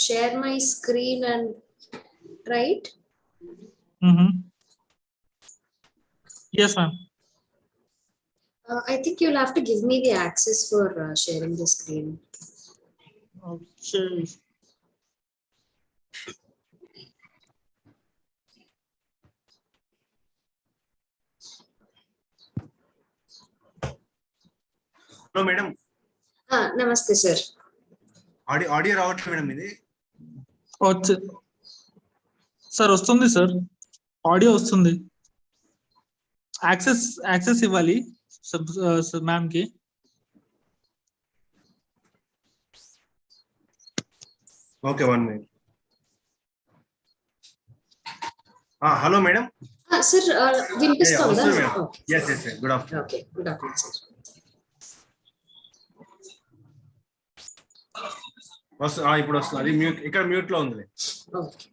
share my screen and try it? Yes, ma'am. I think you'll have to give me the access for sharing the screen. Okay. Hello, madam. Namaste, sir. Audio రావట్లేదు madam ఇది. Sir వస్తుంది sir, audio వస్తుంది. Access ఇవ్వాలి ma'am కి. Okay, 1 minute. Hello, madam. Sir, వినిపిస్తుందా? Yes, good afternoon. Okay, good afternoon, sir. ఇప్పుడు వస్తుంది, అది మ్యూట్, ఇక్కడ మ్యూట్ లో ఉంది. ఓకే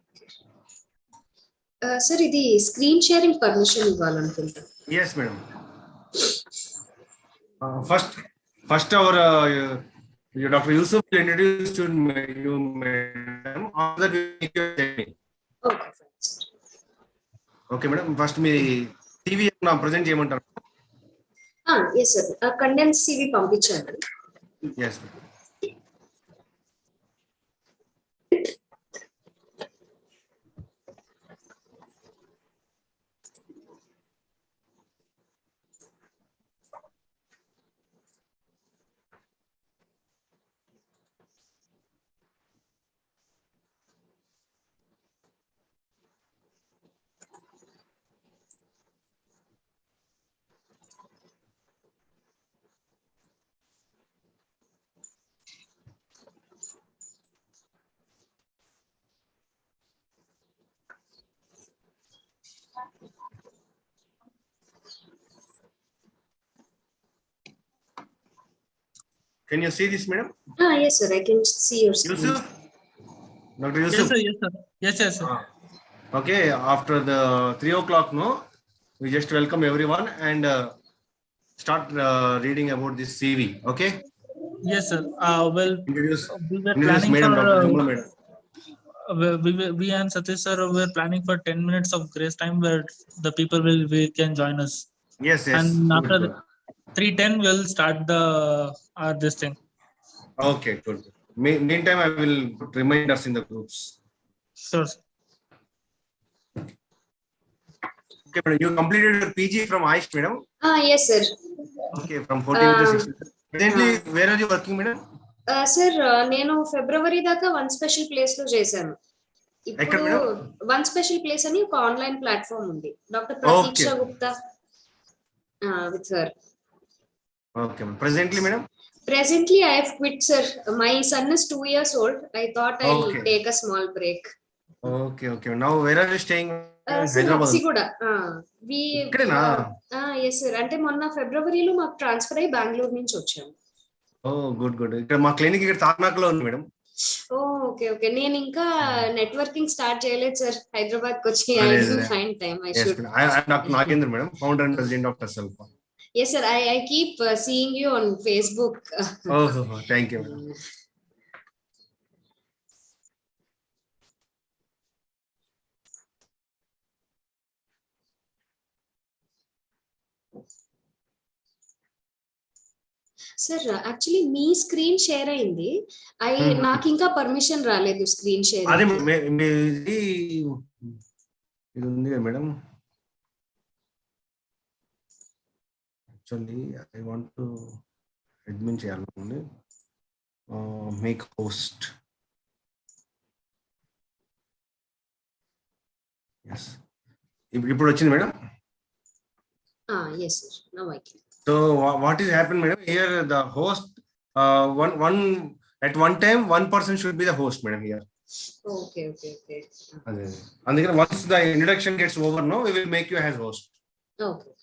సార్, ఇది స్క్రీన్ షేరింగ్ పర్మిషన్ ఇవ్వాలనుకుంటా. Yes, madam. First our Dr. Yusuf will introduce to you, madam. After that we make your training. Okay, fine, sir. Okay, madam. First me TV నా present చేయమంటారు? Yes, sir. Condense CV పంపించండి. Yes, madam. Can you see this, madam? Yes, sir. I can see your screen. Yusuf? Dr. Yusuf? Yes, sir. Okay, after the 3 o'clock, no, we just welcome everyone and start reading about this CV. Okay? Yes, sir. Well, Introduce we were planning madam, for Dr. Jumla, madam. We and Satish sir were planning for 10 minutes of grace time where the people we can join us. Yes. And after good. 3:10 we'll start the this thing. Okay, good. Meantime, I will put reminders in the groups. Sure. Okay, madam. You completed your PG from Aish, madam? Yes, sir. Okay, from 14 to 16. Presently, where are you working, madam? Sir, నేను ఫిబ్రవరి దాకా one special place లో చేశాను. ఇప్పుడు one special place అని ఒక online platform ఉంది. Doctor Prateeksha Gupta with her. Okay, presently, madam? Presently, I have quit, sir. My son is 2 years old. I thought I'll take a small break. Okay. Now, where are you staying? Hyderabad. Yes, sir. అంటే మొన్న ఫిబ్రవరిలో మాకు transfer అయ్యి బెంగళూరు నుంచి వచ్చాము. Good. ఇక్కడ మా clinic ఇక్కడ తార్నాకలో ఉంది, మేడం. ఓకే. నేను ఇంకా నెట్వర్కింగ్ స్టార్ట్ చేయలేదు, సార్. హైదరాబాద్ కి వచ్చి I didn't find time. I should. Dr. Nagendra, madam, founder and president of Taslpa. Yes, sir. I keep seeing you on Facebook. Thank you, madam. Sir, actually me screen share అయింది. నాకు ఇంకా permission రాలేదు screen share. అదే ఇది ఉంది madam. Actually I want to admin చేయాలనుకుంది. Make host. ఇప్పుడు వచ్చింది madam. Yes, sir. Now I can. So what is happened, madam? Here the host, one at one time, one person should be the host, madam. Here. Okay. And once the introduction gets over, no, we will make you as host. Okay.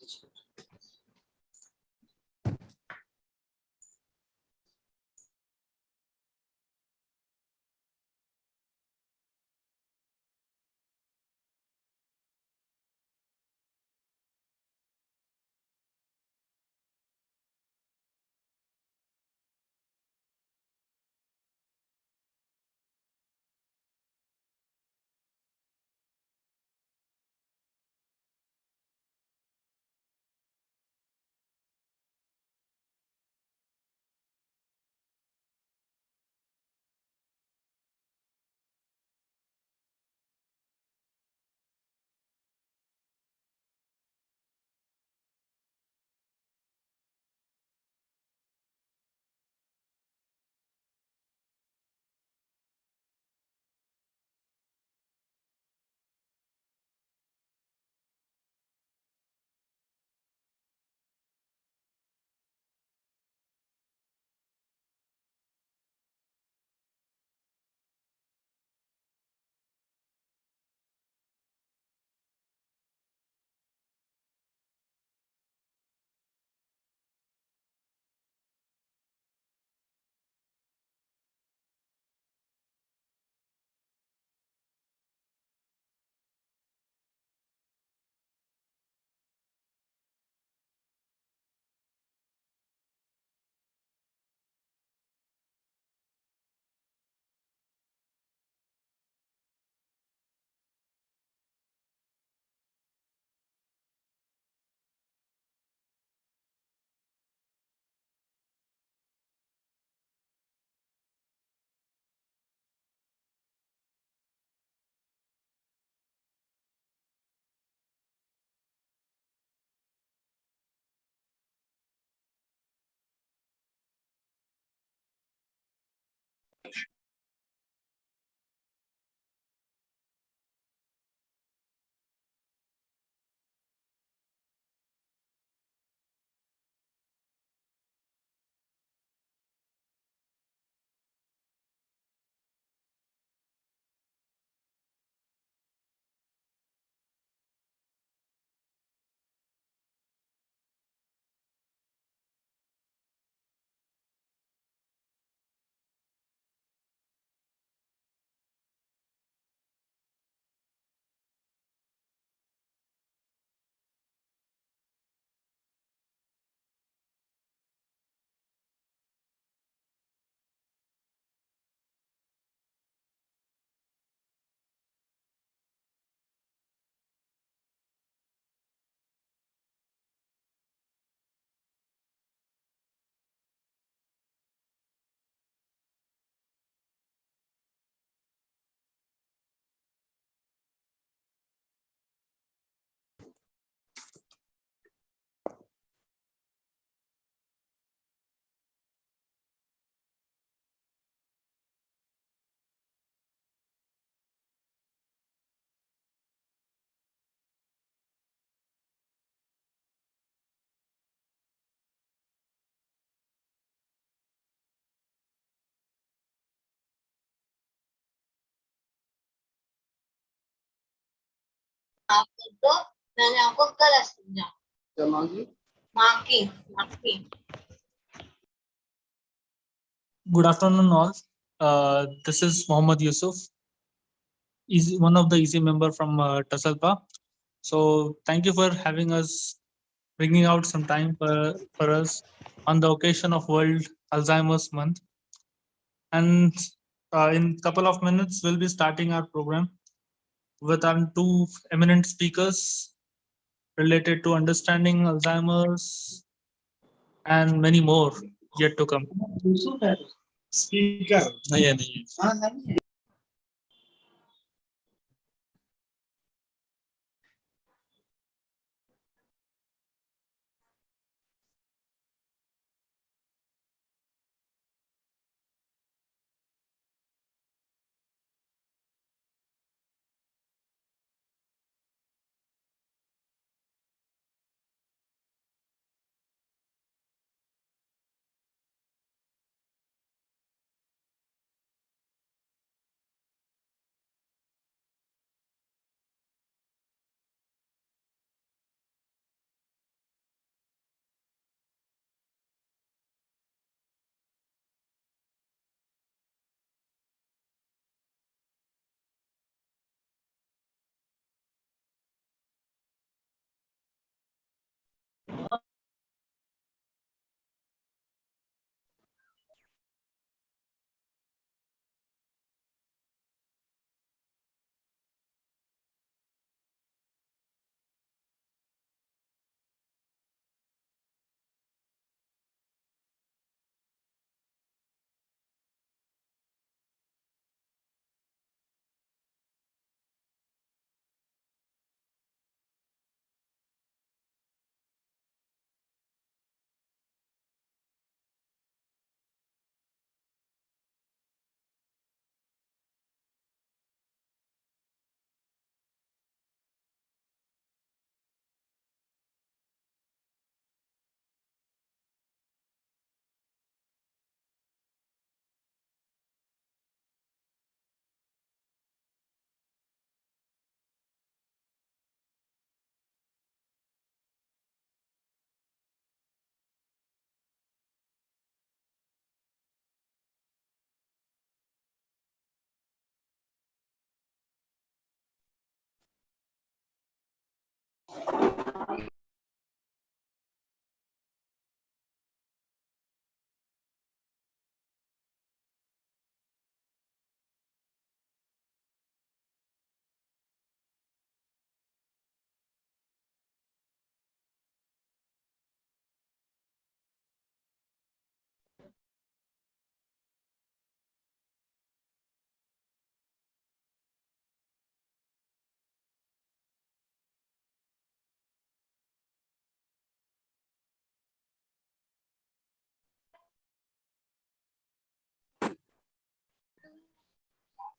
आपको मैंने आपको गलत समझा। Marking Good afternoon, all. This is Mohammed Yusuf, is one of the easy member from Tasalpa. So thank you for having us, bringing out some time for us on the occasion of World Alzheimer's Month. And in couple of minutes, we'll be starting our program with our two eminent speakers related to understanding Alzheimer's and many more yet to come. Speaker. नहीं,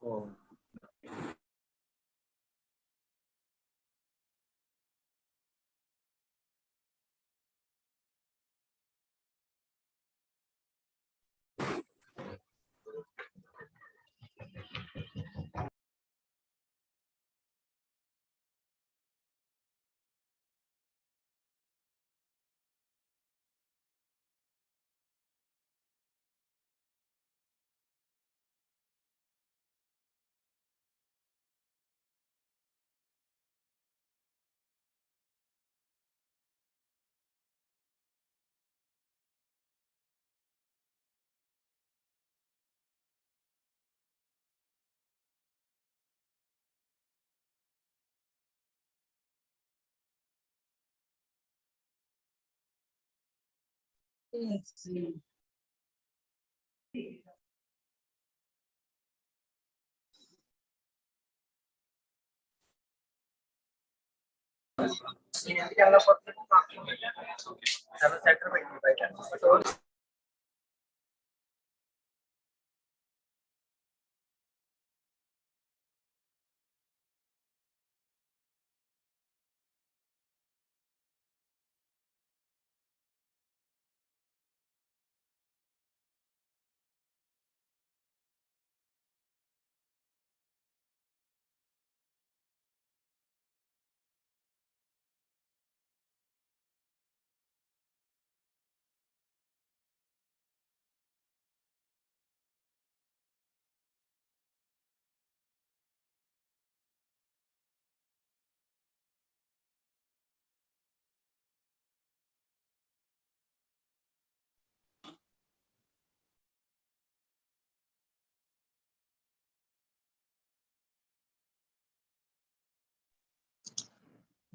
Oh.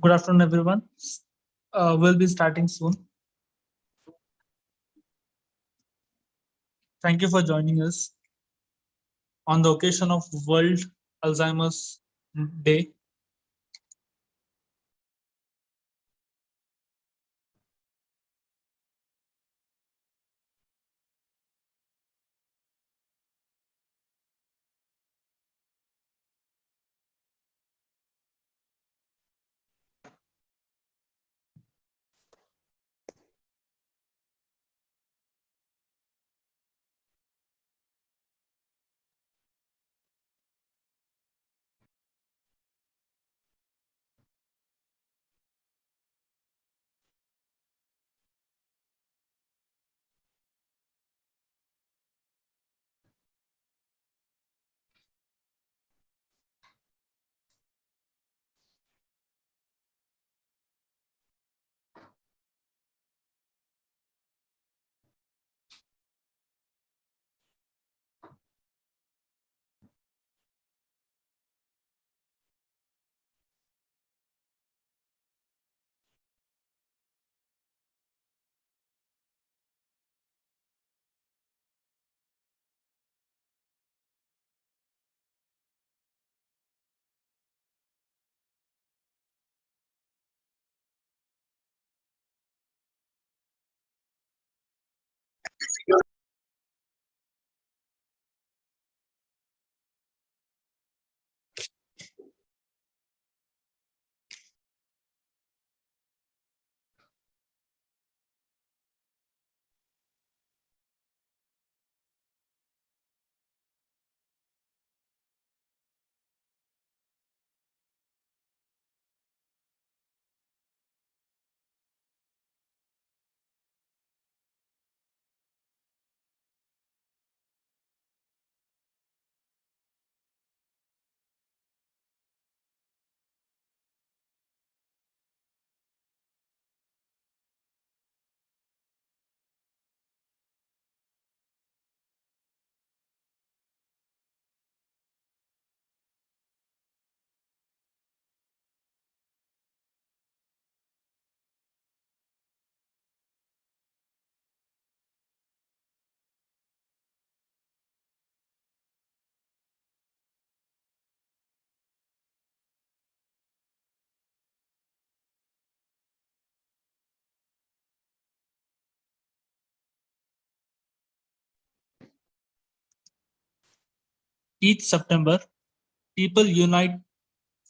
Good afternoon, everyone. We'll be starting soon. Thank you for joining us on the occasion of World Alzheimer's Day. Each September, people unite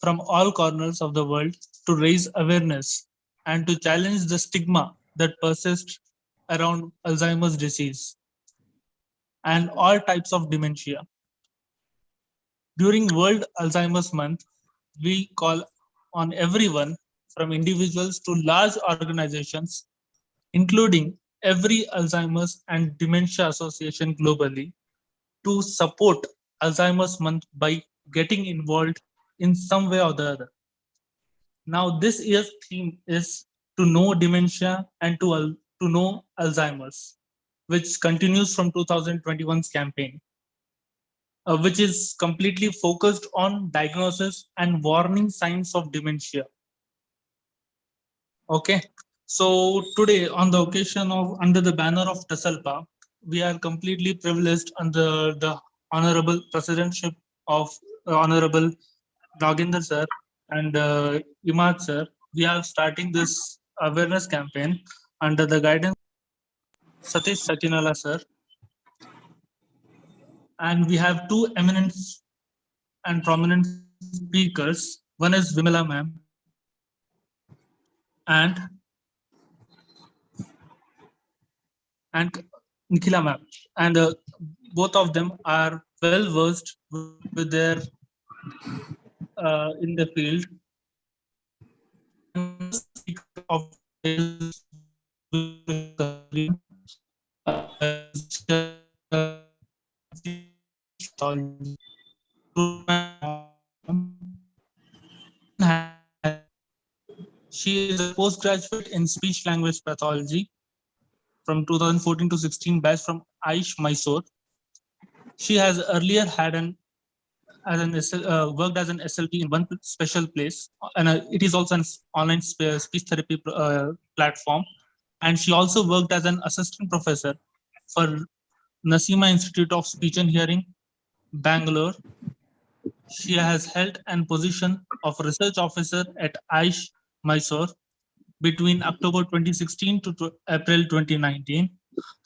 from all corners of the world to raise awareness and to challenge the stigma that persists around Alzheimer's disease and all types of dementia. During World Alzheimer's Month, we call on everyone from individuals to large organizations, including every Alzheimer's and Dementia Association globally, to support Alzheimer's Month by getting involved in some way or the other. Now, this year's theme is to know dementia and to know Alzheimer's, which continues from 2021's campaign, which is completely focused on diagnosis and warning signs of dementia. Okay, so today, on the occasion of under the banner of Taslpa, we are completely privileged under the honorable presidentship of Honorable Nagendra sir and Imad sir. We are starting this awareness campaign under the guidance of Satish Satinala sir, and we have two eminent and prominent speakers. One is Vimala ma'am and Nikhila ma'am, and both of them are well versed with their in the field. Of she is a postgraduate in speech language pathology from 2014 to 16 batch from Aish, Mysore. She has earlier had worked as an SLP in one special place, and it is also an online speech therapy platform. And she also worked as an assistant professor for Nasima Institute of Speech and Hearing, Bangalore. She has held a position of research officer at Aish, Mysore between October 2016 to April 2019.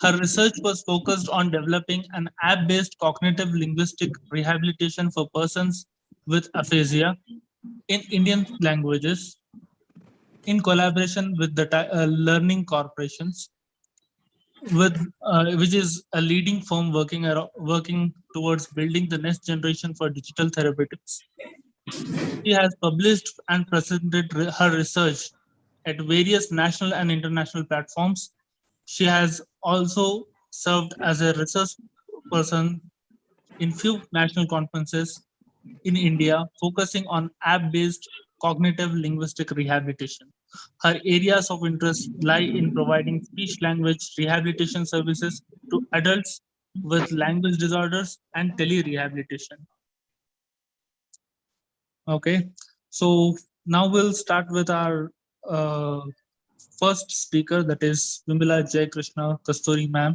Her research was focused on developing an app-based cognitive linguistic rehabilitation for persons with aphasia in Indian languages in collaboration with the learning corporations, which is a leading firm working towards building the next generation for digital therapeutics. She has published and presented her research at various national and international platforms. She has also served as a research person in few national conferences in India, focusing on app-based cognitive linguistic rehabilitation. Her areas of interest lie in providing speech-language rehabilitation services to adults with language disorders and tele-rehabilitation. Okay, so now we'll start with our first speaker, that is Vimala Jai Krishna Kasturi ma'am.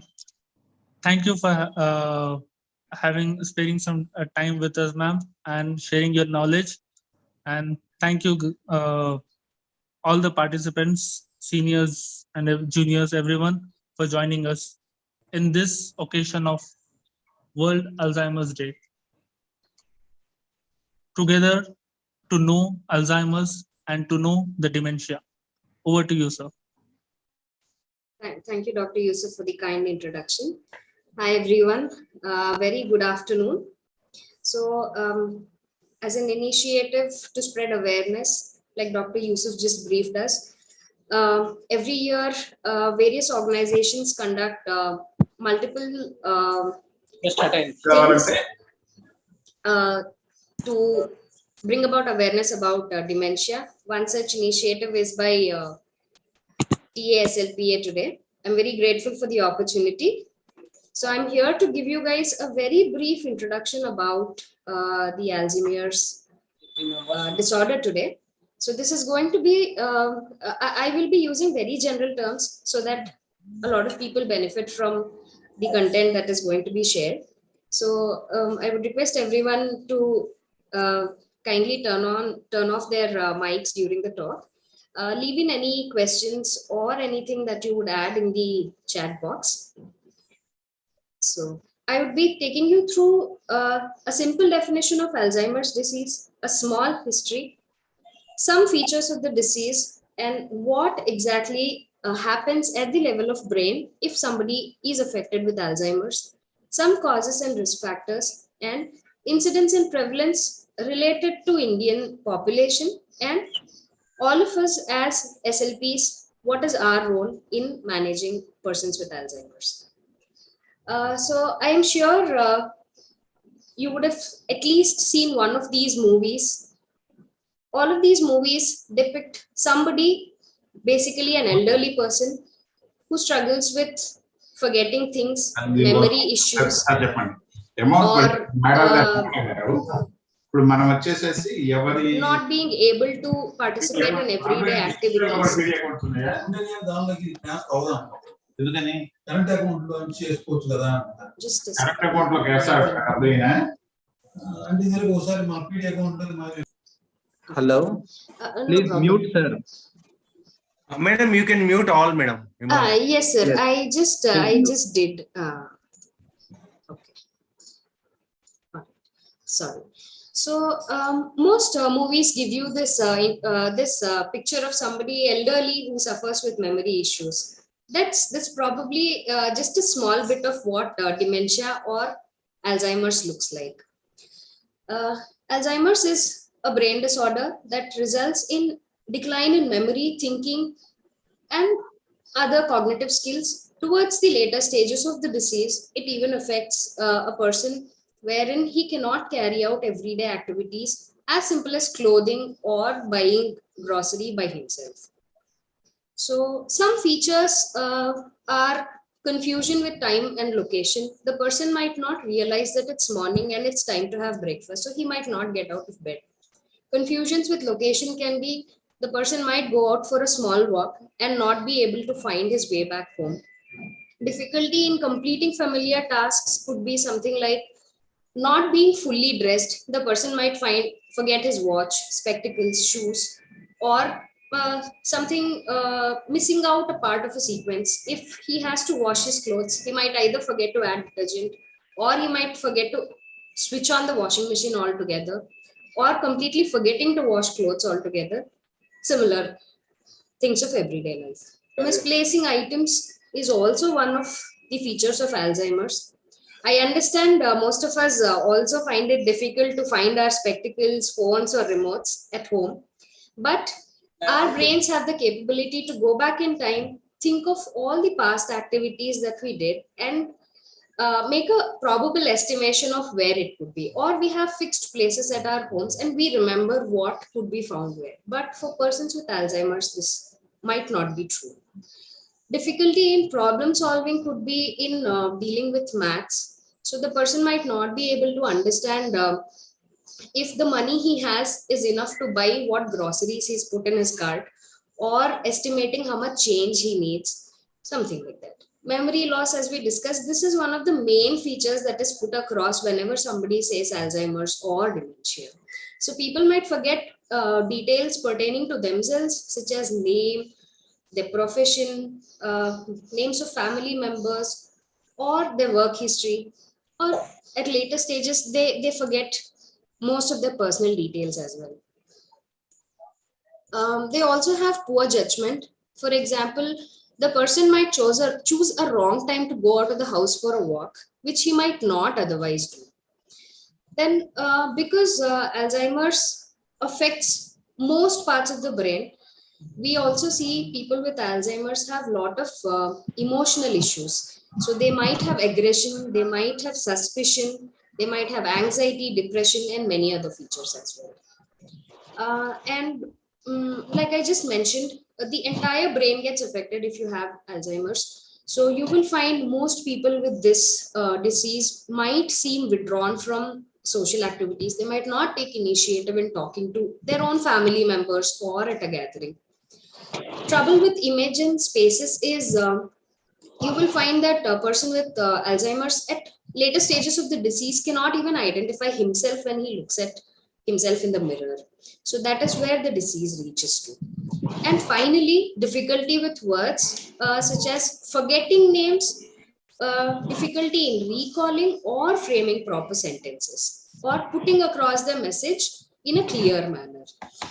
Thank you for sparing some time with us, ma'am, and sharing your knowledge. And thank you, all the participants, seniors and juniors, everyone, for joining us in this occasion of World Alzheimer's Day. Together to know Alzheimer's and to know the dementia. Over to you, sir. Thank you, Dr. Yusuf, for the kind introduction. Hi, everyone. Very good afternoon. So, as an initiative to spread awareness, like Dr. Yusuf just briefed us, every year, various organizations conduct multiple things to bring about awareness about dementia. One such initiative is by TASLPA today. I'm very grateful for the opportunity. So I'm here to give you guys a very brief introduction about the Alzheimer's disorder today. So this is going to be, I will be using very general terms so that a lot of people benefit from the content that is going to be shared. So I would request everyone to kindly turn off their mics during the talk. Leave in any questions or anything that you would add in the chat box. So I would be taking you through a simple definition of Alzheimer's disease, a small history, some features of the disease, and what exactly happens at the level of brain if somebody is affected with Alzheimer's, some causes and risk factors, and incidence and prevalence related to Indian population, and all of us as SLPs, what is our role in managing persons with Alzheimer's? So I am sure you would have at least seen one of these movies. All of these movies depict somebody, basically an elderly person, who struggles with forgetting things, memory issues, or not being able to participate in everyday activities. Just a second. Hello. Please No mute, sir. Madam, you can mute all, madam. Yes, sir. Yes. I just did. Okay. Sorry. So most movies give you this picture of somebody elderly who suffers with memory issues. That's probably just a small bit of what dementia or Alzheimer's looks like. Alzheimer's is a brain disorder that results in decline in memory, thinking, and other cognitive skills. Towards the later stages of the disease, it even affects a person wherein he cannot carry out everyday activities as simple as clothing or buying grocery by himself. So some features are confusion with time and location. The person might not realize that it's morning and it's time to have breakfast, so he might not get out of bed. Confusions with location can be the person might go out for a small walk and not be able to find his way back home. Difficulty in completing familiar tasks could be something like not being fully dressed. The person might forget his watch, spectacles, shoes, or missing out a part of a sequence. If he has to wash his clothes, he might either forget to add detergent, or he might forget to switch on the washing machine altogether, or completely forgetting to wash clothes altogether. Similar things of everyday life. Misplacing items is also one of the features of Alzheimer's. I understand most of us also find it difficult to find our spectacles, phones, or remotes at home. But our brains have the capability to go back in time, think of all the past activities that we did, and make a probable estimation of where it could be. Or we have fixed places at our homes and we remember what could be found where. But for persons with Alzheimer's, this might not be true. Difficulty in problem solving could be in dealing with maths. So the person might not be able to understand if the money he has is enough to buy what groceries he's put in his cart, or estimating how much change he needs, something like that. Memory loss, as we discussed, this is one of the main features that is put across whenever somebody says Alzheimer's or dementia. So people might forget details pertaining to themselves, such as name, their profession, names of family members, or their work history, or at later stages, they forget most of their personal details as well. They also have poor judgment. For example, the person might choose a wrong time to go out of the house for a walk, which he might not otherwise do. Then because Alzheimer's affects most parts of the brain, we also see people with Alzheimer's have a lot of emotional issues. So they might have aggression, they might have suspicion, they might have anxiety, depression, and many other features as well. Like I just mentioned, the entire brain gets affected if you have Alzheimer's. So you will find most people with this disease might seem withdrawn from social activities. They might not take initiative in talking to their own family members or at a gathering. Trouble with image and spaces is you will find that a person with Alzheimer's at later stages of the disease cannot even identify himself when he looks at himself in the mirror. So that is where the disease reaches to. And finally, difficulty with words, such as forgetting names, difficulty in recalling or framing proper sentences or putting across the message in a clear manner.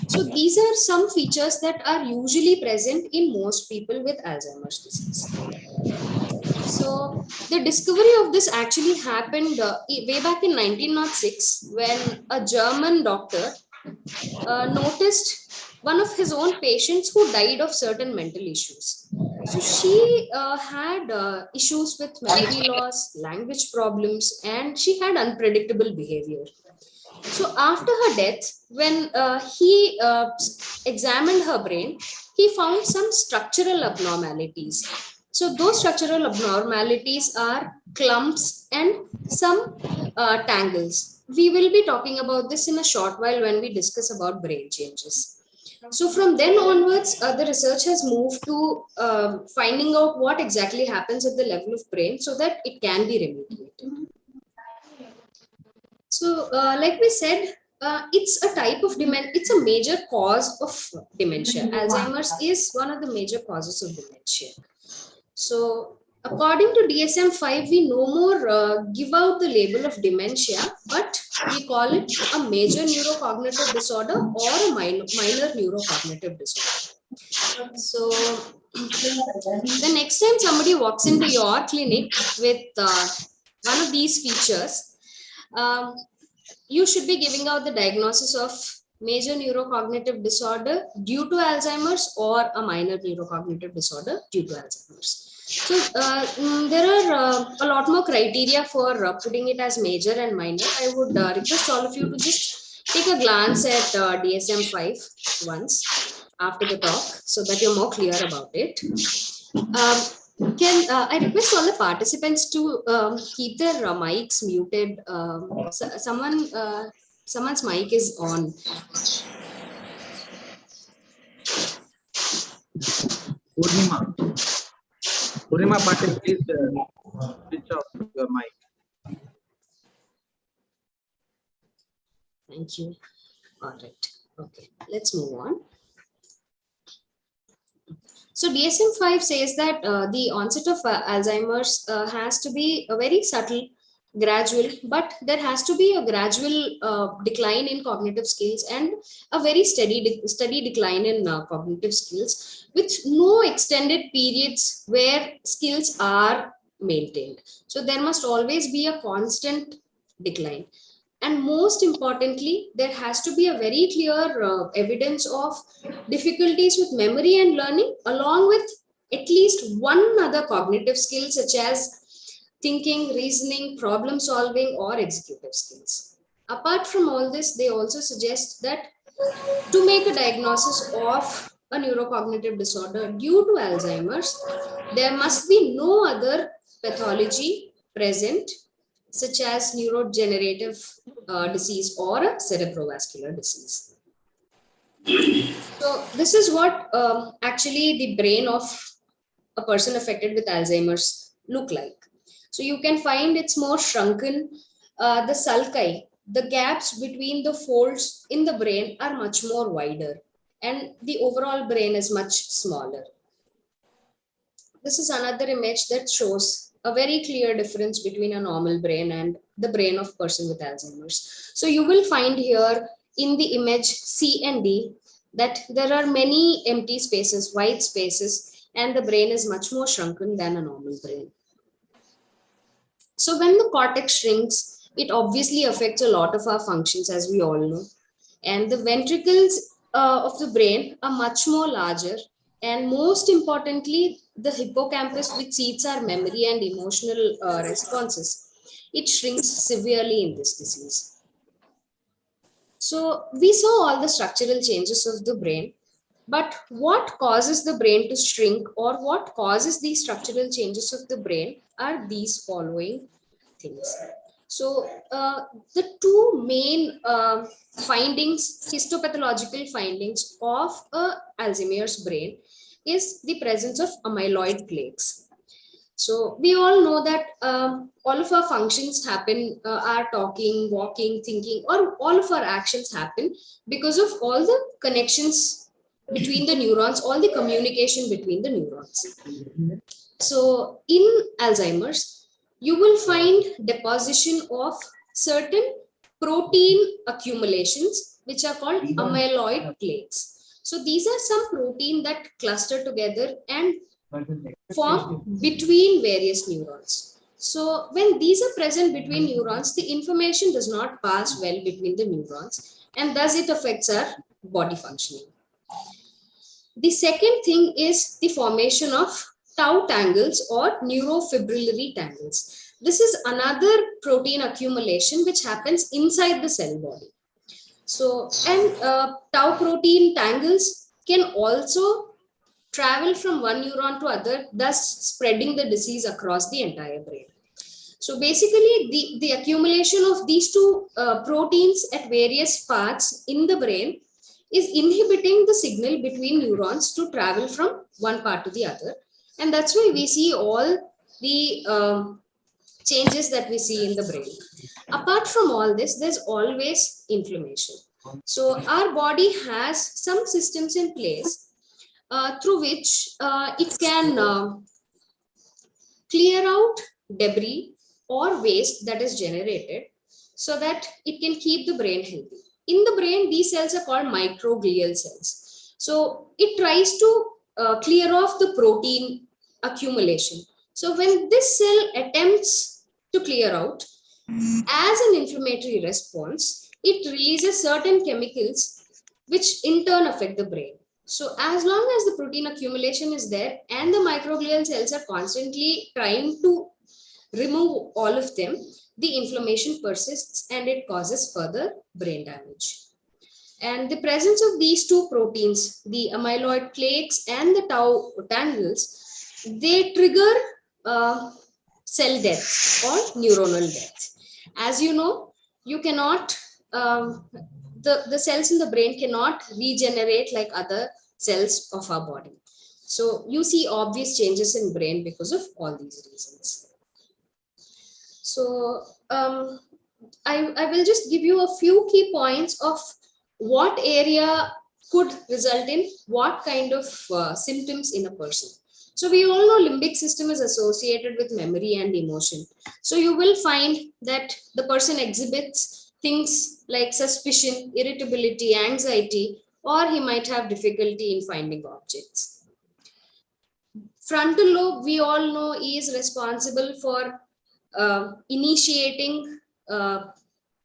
So these are some features that are usually present in most people with Alzheimer's disease. So the discovery of this actually happened way back in 1906 when a German doctor noticed one of his own patients who died of certain mental issues. So she had issues with memory loss, language problems, and she had unpredictable behavior. So after her death, when he examined her brain, he found some structural abnormalities. So those structural abnormalities are clumps and some tangles. We will be talking about this in a short while when we discuss about brain changes. So from then onwards, the research has moved to finding out what exactly happens at the level of brain so that it can be remediated. So like we said, it's a type of dementia, it's a major cause of dementia. Alzheimer's is one of the major causes of dementia. So according to DSM-5, we no more give out the label of dementia, but we call it a major neurocognitive disorder or a minor neurocognitive disorder. So the next time somebody walks into your clinic with one of these features, you should be giving out the diagnosis of major neurocognitive disorder due to Alzheimer's or a minor neurocognitive disorder due to Alzheimer's. So there are a lot more criteria for putting it as major and minor. I would request all of you to just take a glance at DSM-5 once after the talk so that you're more clear about it. I request all the participants to keep their mics muted. Someone's mic is on. Purnima Patil, please switch off your mic. Thank you. All right. Okay, let's move on. So DSM-5 says that the onset of Alzheimer's has to be a very subtle, gradual, but there has to be a gradual decline in cognitive skills and a very steady decline in cognitive skills with no extended periods where skills are maintained. So there must always be a constant decline. And most importantly, there has to be a very clear evidence of difficulties with memory and learning, along with at least one other cognitive skill, such as thinking, reasoning, problem solving, or executive skills. Apart from all this, they also suggest that to make a diagnosis of a neurocognitive disorder due to Alzheimer's, there must be no other pathology present, such as neurodegenerative disease or a cerebrovascular disease. So this is what actually the brain of a person affected with Alzheimer's look like. So you can find it's more shrunken. The sulci, the gaps between the folds in the brain are much more wider, and the overall brain is much smaller. This is another image that shows a very clear difference between a normal brain and the brain of person with Alzheimer's. So you will find here in the image C and D that there are many empty spaces, white spaces, and the brain is much more shrunken than a normal brain. So when the cortex shrinks, it obviously affects a lot of our functions, as we all know. And the ventricles of the brain are much more larger. And most importantly, the hippocampus, which seats our memory and emotional responses, it shrinks severely in this disease. So we saw all the structural changes of the brain, but what causes the brain to shrink or what causes these structural changes of the brain are these following things. So the two main findings, histopathological findings of Alzheimer's brain is the presence of amyloid plaques. So we all know that all of our functions happen, our talking, walking, thinking, or all of our actions happen because of all the connections between the neurons, all the communication between the neurons. So in Alzheimer's, you will find deposition of certain protein accumulations, which are called amyloid plaques. So these are some protein that cluster together and form between various neurons. So when these are present between neurons, the information does not pass well between the neurons, and thus it affects our body functioning. The second thing is the formation of tau tangles or neurofibrillary tangles. This is another protein accumulation which happens inside the cell body. So, and tau protein tangles can also travel from one neuron to other, thus spreading the disease across the entire brain. So basically, the accumulation of these two proteins at various parts in the brain is inhibiting the signal between neurons to travel from one part to the other. And that's why we see all the changes that we see in the brain. Apart from all this, there's always inflammation. So our body has some systems in place through which it can clear out debris or waste that is generated so that it can keep the brain healthy. In the brain, these cells are called microglial cells. So it tries to clear off the protein accumulation. So when this cell attempts to clear out, as an inflammatory response, it releases certain chemicals which in turn affect the brain. So as long as the protein accumulation is there and the microglial cells are constantly trying to remove all of them, the inflammation persists and it causes further brain damage. And the presence of these two proteins, the amyloid plaques and the tau tangles, they trigger cell death or neuronal death. As you know, you cannot, the cells in the brain cannot regenerate like other cells of our body. So you see obvious changes in brain because of all these reasons. So I will just give you a few key points of what area could result in what kind of symptoms in a person. So we all know limbic system is associated with memory and emotion. So you will find that the person exhibits things like suspicion, irritability, anxiety, or he might have difficulty in finding objects. Frontal lobe, we all know, is responsible for initiating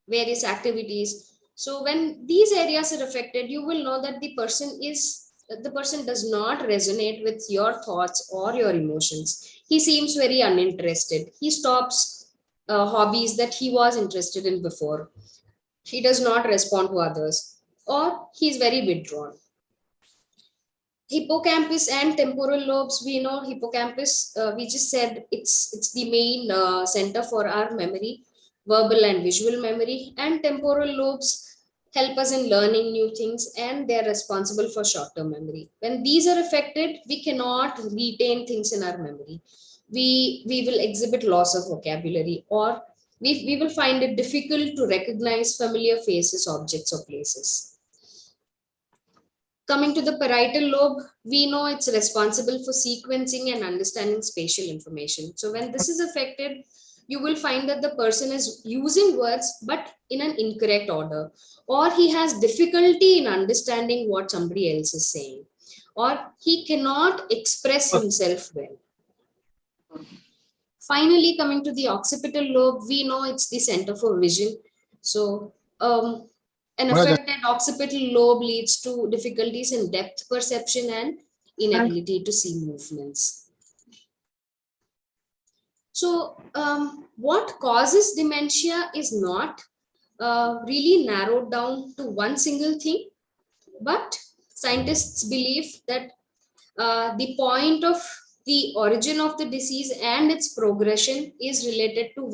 various activities. So when these areas are affected, you will know that the person does not resonate with your thoughts or your emotions. He seems very uninterested. He stops hobbies that he was interested in before. He does not respond to others, or he's very withdrawn. Hippocampus and temporal lobes, we know hippocampus, we just said it's the main center for our memory, verbal and visual memory, and temporal lobes help us in learning new things and they're responsible for short-term memory. When these are affected, we cannot retain things in our memory. We will exhibit loss of vocabulary, or we will find it difficult to recognize familiar faces, objects, or places. Coming to the parietal lobe, we know it's responsible for sequencing and understanding spatial information. So when this is affected, you will find that the person is using words, but in an incorrect order, or he has difficulty in understanding what somebody else is saying, or he cannot express himself well. Finally, coming to the occipital lobe, we know it's the center for vision. So an affected occipital lobe leads to difficulties in depth perception and inability to see movements. So what causes dementia is not really narrowed down to one single thing, but scientists believe that the point of the origin of the disease and its progression is related to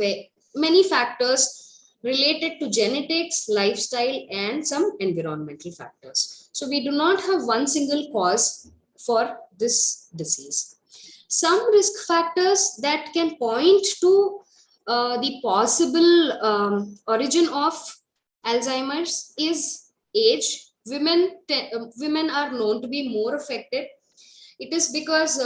many factors related to genetics, lifestyle, and some environmental factors. So we do not have one single cause for this disease. Some risk factors that can point to the possible origin of Alzheimer's is age. Women are known to be more affected. It is because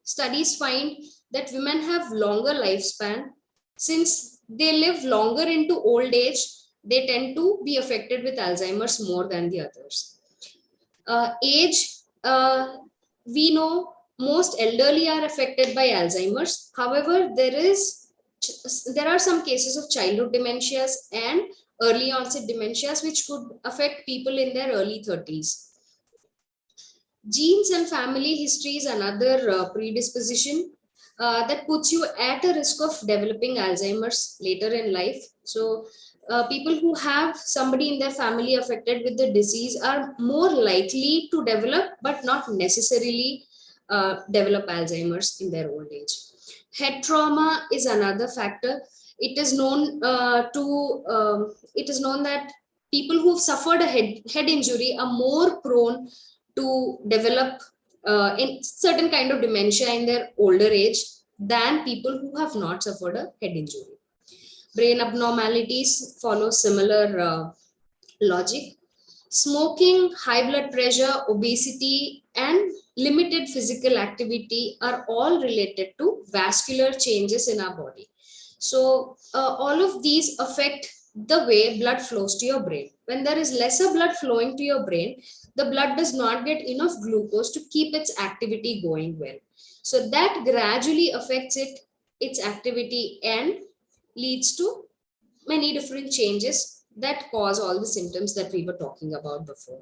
studies find that women have longer lifespan since they live longer into old age, they tend to be affected with Alzheimer's more than the others. Age, we know most elderly are affected by Alzheimer's. However, there are some cases of childhood dementias and early onset dementias which could affect people in their early 30s. Genes and family history is another predisposition that puts you at a risk of developing Alzheimer's later in life. So people who have somebody in their family affected with the disease are more likely to develop, but not necessarily develop Alzheimer's in their old age. Head trauma is another factor. It is known that people who've suffered a head injury are more prone to develop in certain kind of dementia in their older age than people who have not suffered a head injury. Brain abnormalities follow similar logic. Smoking, high blood pressure, obesity, and limited physical activity are all related to vascular changes in our body. So all of these affect the way blood flows to your brain. When there is lesser blood flowing to your brain, the blood does not get enough glucose to keep its activity going well. So that gradually affects its activity and leads to many different changes that cause all the symptoms that we were talking about before.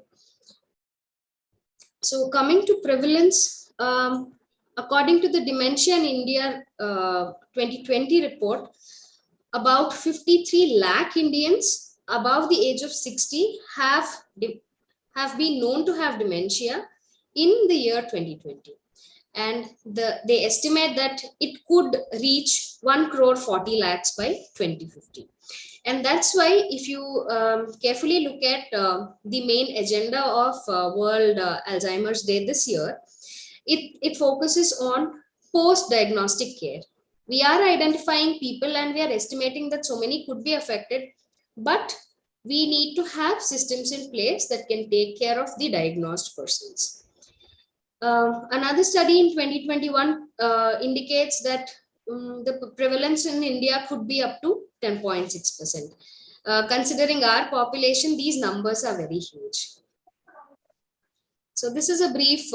So coming to prevalence, according to the Dementia in India 2020 report, about 53 lakh Indians above the age of 60 have been known to have dementia in the year 2020. And they estimate that it could reach 1 crore 40 lakhs by 2050. And that's why if you carefully look at the main agenda of World Alzheimer's Day this year, it focuses on post-diagnostic care. We are identifying people and we are estimating that so many could be affected, but we need to have systems in place that can take care of the diagnosed persons. Another study in 2021 indicates that the prevalence in India could be up to 10.6%. Considering our population, these numbers are very huge. So this is a brief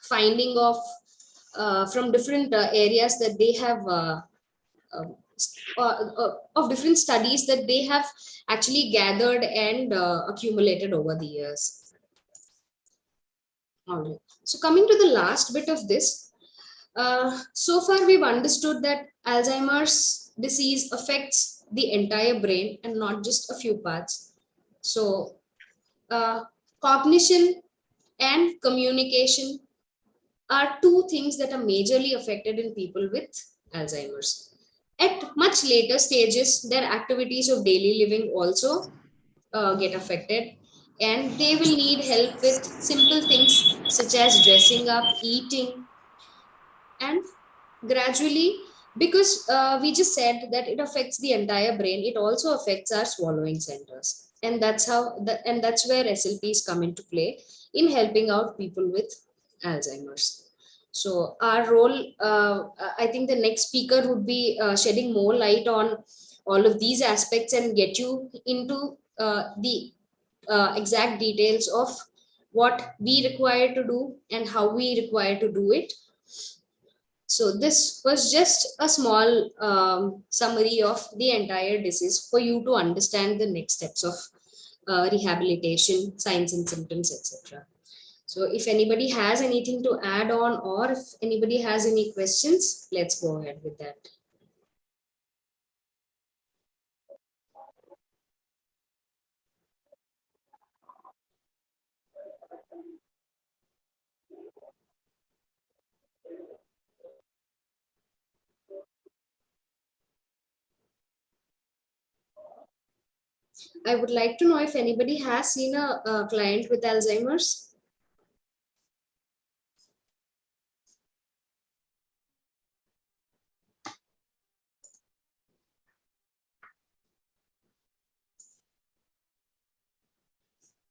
finding of from different areas that they have of different studies that they have actually gathered and accumulated over the years. All right. So coming to the last bit of this, so far we've understood that Alzheimer's disease affects the entire brain and not just a few parts. So cognition and communication are two things that are majorly affected in people with Alzheimer's. At much later stages, their activities of daily living also get affected, and they will need help with simple things such as dressing up, eating, and gradually, because we just said that it affects the entire brain, it also affects our swallowing centers, and that's where SLPs come into play in helping out people with Alzheimer's. So our role, I think the next speaker would be shedding more light on all of these aspects and get you into the exact details of what we require to do and how we require to do it. So this was just a small summary of the entire disease for you to understand the next steps of rehabilitation, signs and symptoms, etc. So if anybody has anything to add on, or if anybody has any questions, let's go ahead with that. I would like to know if anybody has seen a client with Alzheimer's.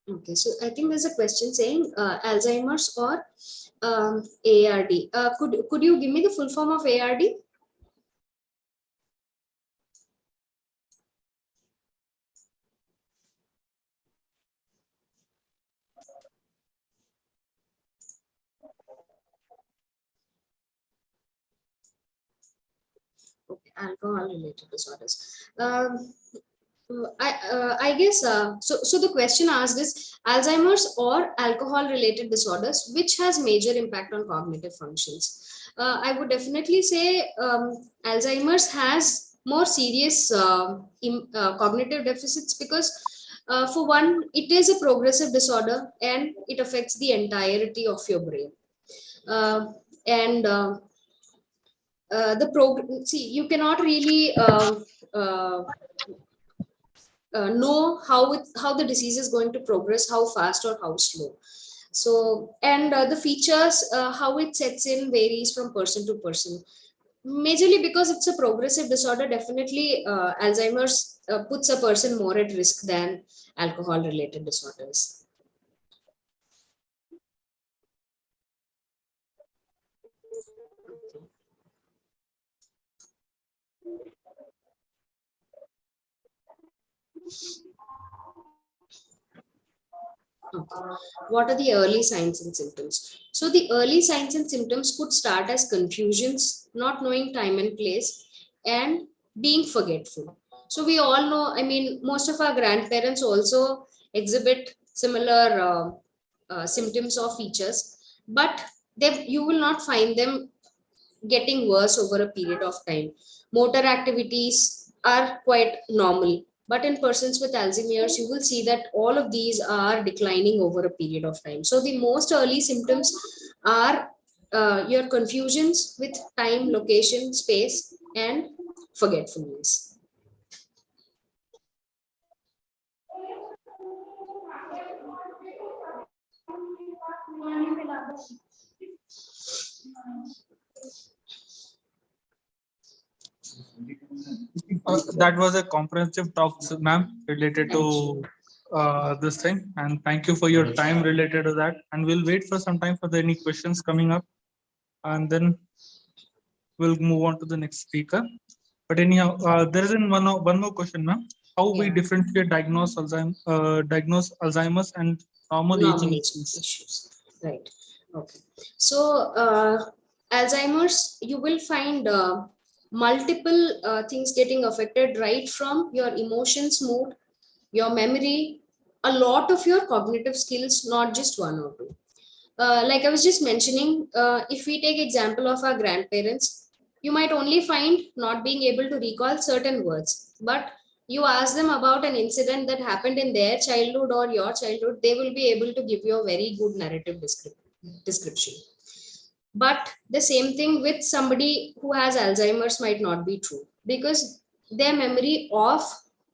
Okay, so I think there's a question saying Alzheimer's or ARD. Could you give me the full form of ARD? alcohol-related disorders. I guess so. The question asked is Alzheimer's or alcohol-related disorders, which has major impact on cognitive functions. I would definitely say Alzheimer's has more serious cognitive deficits because, for one, it is a progressive disorder and it affects the entirety of your brain. And see, you cannot really know how the disease is going to progress, how fast or how slow. So, and the features, how it sets in varies from person to person. Majorly because it's a progressive disorder, definitely Alzheimer's puts a person more at risk than alcohol-related disorders. Okay. What are the early signs and symptoms? So the early signs and symptoms could start as confusions, not knowing time and place, and being forgetful. So we all know, I mean, most of our grandparents also exhibit similar symptoms or features, but you will not find them getting worse over a period of time. Motor activities are quite normal, but in persons with Alzheimer's, you will see that all of these are declining over a period of time. So the most early symptoms are your confusions with time, location, space, and forgetfulness. That was a comprehensive talk, ma'am, related to this thing, and thank you for your time related to that. And we'll wait for some time for any questions coming up, and then we'll move on to the next speaker. But anyhow, there is one more question, ma'am. How we differentiate diagnose Alzheimer's and normal aging issues? Right. Okay. So Alzheimer's, you will find multiple things getting affected, right from your emotions, mood, your memory, a lot of your cognitive skills, not just one or two. Like I was just mentioning, if we take example of our grandparents, you might only find not being able to recall certain words, but you ask them about an incident that happened in their childhood or your childhood, they will be able to give you a very good narrative description. But the same thing with somebody who has Alzheimer's might not be true, because their memory of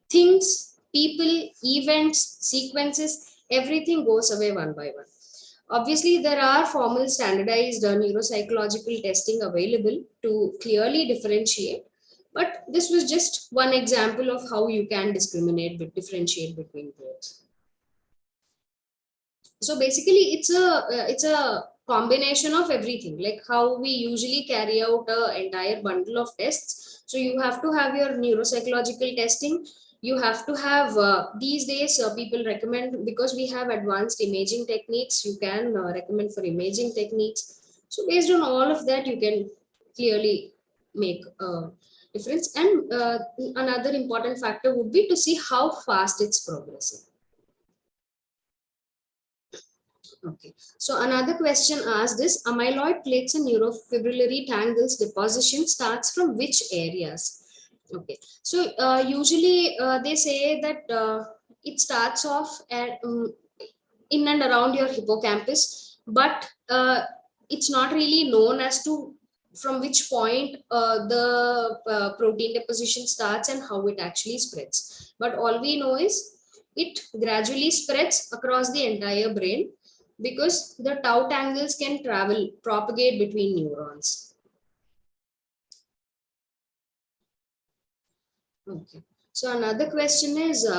things, people, events, sequences, everything goes away one by one. Obviously, there are formal standardized neuropsychological testing available to clearly differentiate, but this was just one example of how you can differentiate between both. So basically, it's a combination of everything, like how we usually carry out an entire bundle of tests. So you have to have your neuropsychological testing. You have to have these days people recommend, because we have advanced imaging techniques, you can recommend for imaging techniques. So based on all of that, you can clearly make a difference. And another important factor would be to see how fast it's progressing. Okay, so another question asked is, amyloid plaques and neurofibrillary tangles deposition starts from which areas? Okay, so usually they say that it starts off at, in and around your hippocampus, but it's not really known as to from which point the protein deposition starts and how it actually spreads. But all we know is it gradually spreads across the entire brain, because the tau tangles can propagate between neurons. Okay, so another question is,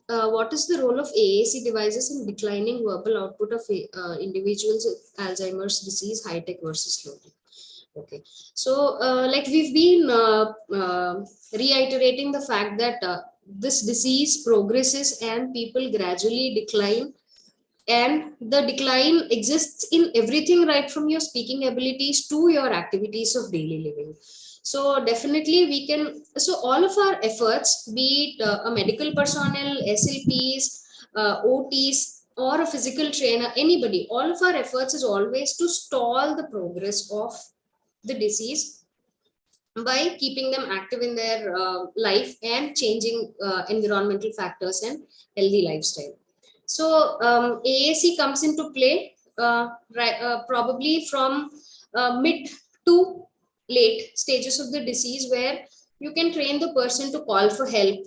what is the role of AAC devices in declining verbal output of individuals with Alzheimer's disease, high-tech versus low-tech? Okay, so like we've been reiterating the fact that this disease progresses and people gradually decline and the decline exists in everything, right from your speaking abilities to your activities of daily living. So definitely we can, so all of our efforts, be it a medical personnel, SLPs, OTs, or a physical trainer, anybody, all of our efforts is always to stall the progress of the disease by keeping them active in their life and changing environmental factors and healthy lifestyle. So AAC comes into play probably from mid to late stages of the disease, where you can train the person to call for help.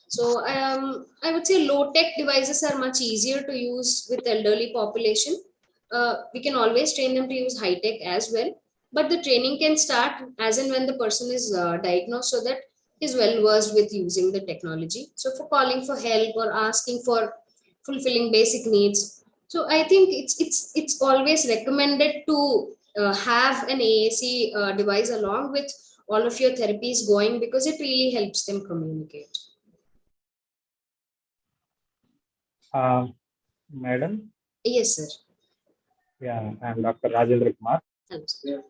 So I would say low tech devices are much easier to use with elderly population. We can always train them to use high tech as well, but the training can start as and when the person is diagnosed, so that he's well versed with using the technology. So for calling for help or asking for fulfilling basic needs. So I think it's always recommended to have an AAC device along with all of your therapies going, because it really helps them communicate. Madam? Yes, sir. Yeah, I'm Dr. Rajendra Kumar. Hello, sir.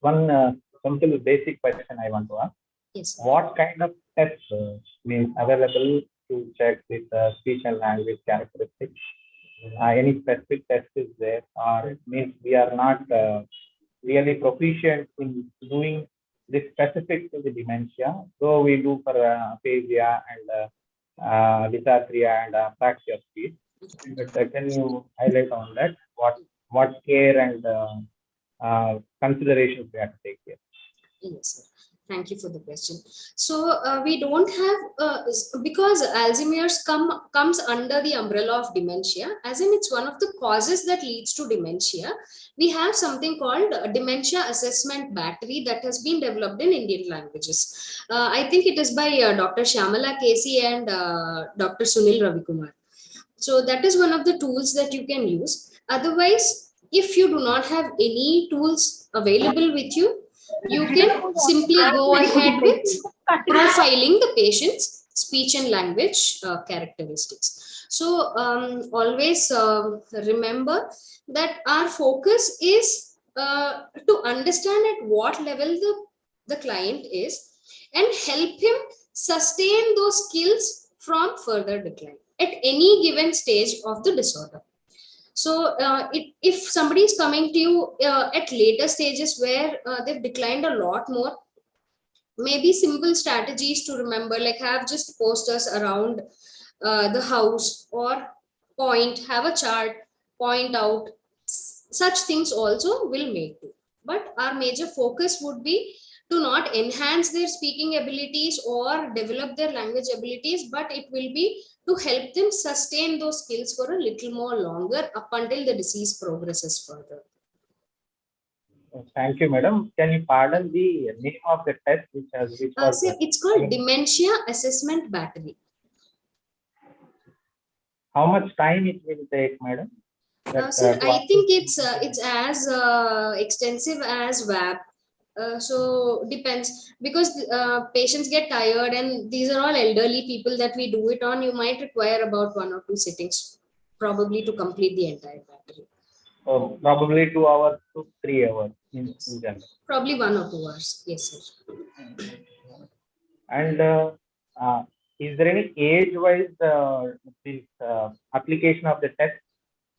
One simple basic question I want to ask. Yes, sir. What kind of tests means available to check with speech and language characteristics? Any specific test is there, or it means we are not really proficient in doing this specific to the dementia, though we do for aphasia and dysarthria and apraxia of speech. But can you highlight on that? What care and considerations we have to take here? Yes, sir. Thank you for the question. So we don't have, because Alzheimer's comes under the umbrella of dementia, as in it's one of the causes that leads to dementia. We have something called a dementia assessment battery that has been developed in Indian languages. I think it is by Dr. Shyamala Casey and Dr. Sunil Ravikumar. So that is one of the tools that you can use. Otherwise, if you do not have any tools available with you, you can simply go ahead with profiling the patient's speech and language characteristics. So always remember that our focus is to understand at what level the client is and help him sustain those skills from further decline at any given stage of the disorder. So if somebody is coming to you at later stages where they've declined a lot more, maybe simple strategies to remember, like have just posters around the house, or have a chart, point out, such things also will make do. But our major focus would be to not enhance their speaking abilities or develop their language abilities, but it will be to help them sustain those skills for a little more longer up until the disease progresses further. Thank you, madam. Can you pardon the name of the test So it's called Dementia Assessment Battery. How much time it will take, madam? Sir, I think it's as extensive as WAP. So depends, because patients get tired, and these are all elderly people that we do it on. You might require about 1 or 2 sittings probably to complete the entire battery. Probably 2 hours to 3 hours in general. Probably 1 or 2 hours. Yes, sir. And is there any age-wise application of the test,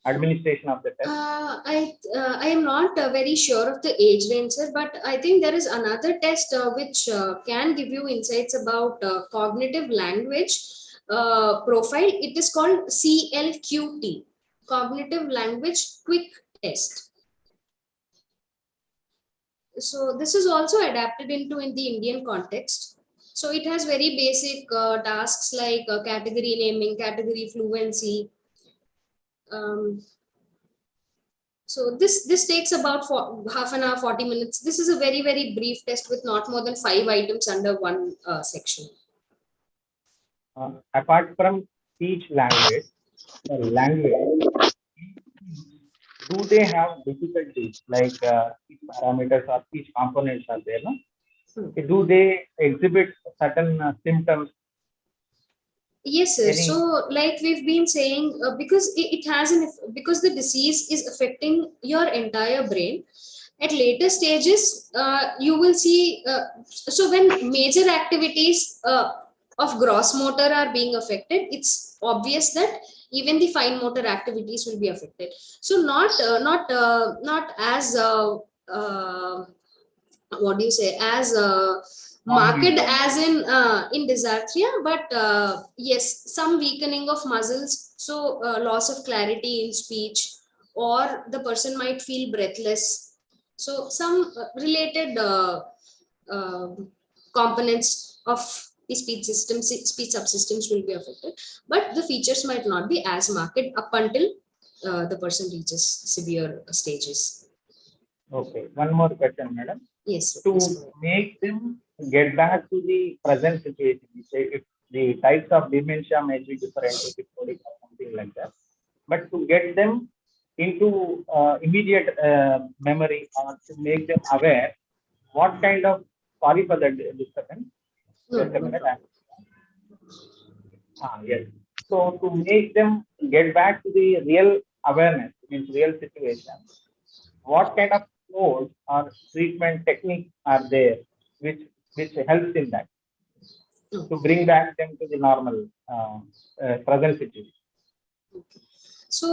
administration of the test? I am not very sure of the age range, sir, but I think there is another test which can give you insights about cognitive language profile. It is called CLQT, Cognitive Language Quick Test. So this is also adapted into in the Indian context. So it has very basic tasks like category naming, category fluency. So this takes about half an hour, 40 minutes. This is a very, very brief test with not more than 5 items under one section. Apart from speech language, do they have difficulties like speech parameters or speech components are there? No? Do they exhibit certain symptoms Yes, sir. Any- So, like we've been saying, because it has because the disease is affecting your entire brain. At later stages, you will see. So, when major activities of gross motor are being affected, it's obvious that even the fine motor activities will be affected. So, not as what do you say, as marked as in dysarthria, but yes, some weakening of muscles, so loss of clarity in speech, or the person might feel breathless. So some related uh, components of the speech system, speech subsystems will be affected, but the features might not be as marked up until the person reaches severe stages. Okay, one more question, madam. Yes, sir, To please go ahead. make them get back to the present situation, if the types of dementia may be different, episodic or something like that, but to get them into immediate memory or to make them aware, what kind of, sorry for the disturbance, No, just a no minute. problem. Yes. So to make them get back to the real awareness, means real situation, what kind of codes or treatment techniques are there which helps in that to bring back them to the normal present situation? So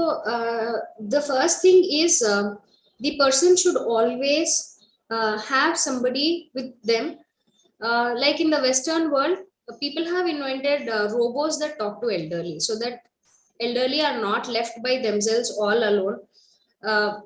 the first thing is the person should always have somebody with them. Like in the Western world, people have invented robots that talk to elderly, so that elderly are not left by themselves all alone,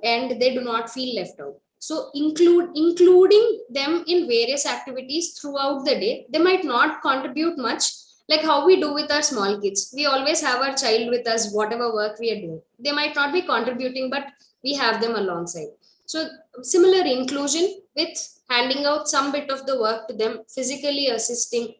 and they do not feel left out. So including them in various activities throughout the day. They might not contribute much, like how we do with our small kids. We always have our child with us, whatever work we are doing. They might not be contributing, but we have them alongside. So similar inclusion with handing out some bit of the work to them, physically assisting,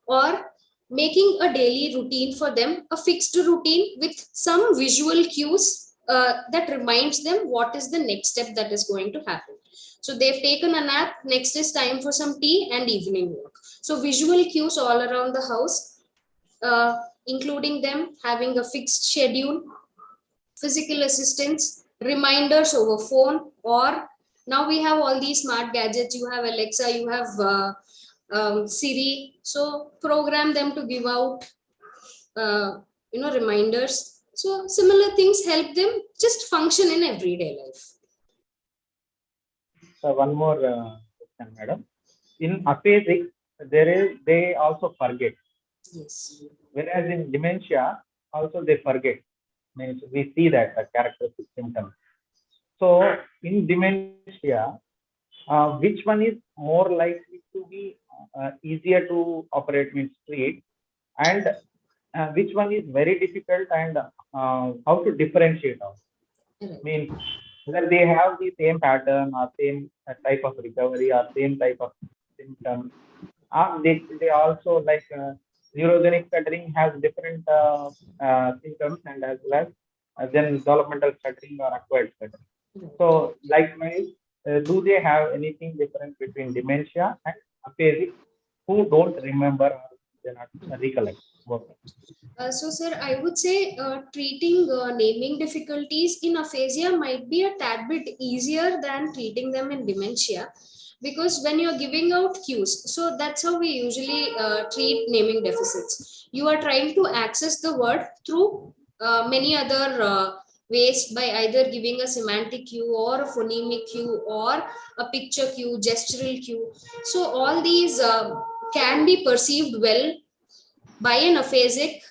or making a daily routine for them, a fixed routine with some visual cues that reminds them what is the next step that is going to happen. So they've taken a nap, next is time for some tea and evening walk. So visual cues all around the house, including them having a fixed schedule, physical assistance, reminders over phone, or now we have all these smart gadgets. You have Alexa, you have Siri. So program them to give out, reminders. So similar things help them just function in everyday life. So one more question, madam. In aphasic, they also forget. Yes. Whereas in dementia, also they forget. Means we see that the characteristic symptoms. So in dementia, which one is more likely to be easier to operate, means treat, and which one is very difficult, and how to differentiate out? Right. Means whether they have the same pattern or same type of recovery or same type of symptoms. They also like neurogenic stuttering has different symptoms, and as well as then developmental stuttering or acquired stuttering. So likewise, do they have anything different between dementia and aphasic who don't remember or they not recollect? So, sir, I would say treating naming difficulties in aphasia might be a tad bit easier than treating them in dementia, because when you're giving out cues, so that's how we usually treat naming deficits. You are trying to access the word through many other ways, by either giving a semantic cue or a phonemic cue or a picture cue, gestural cue. So all these can be perceived well by an aphasic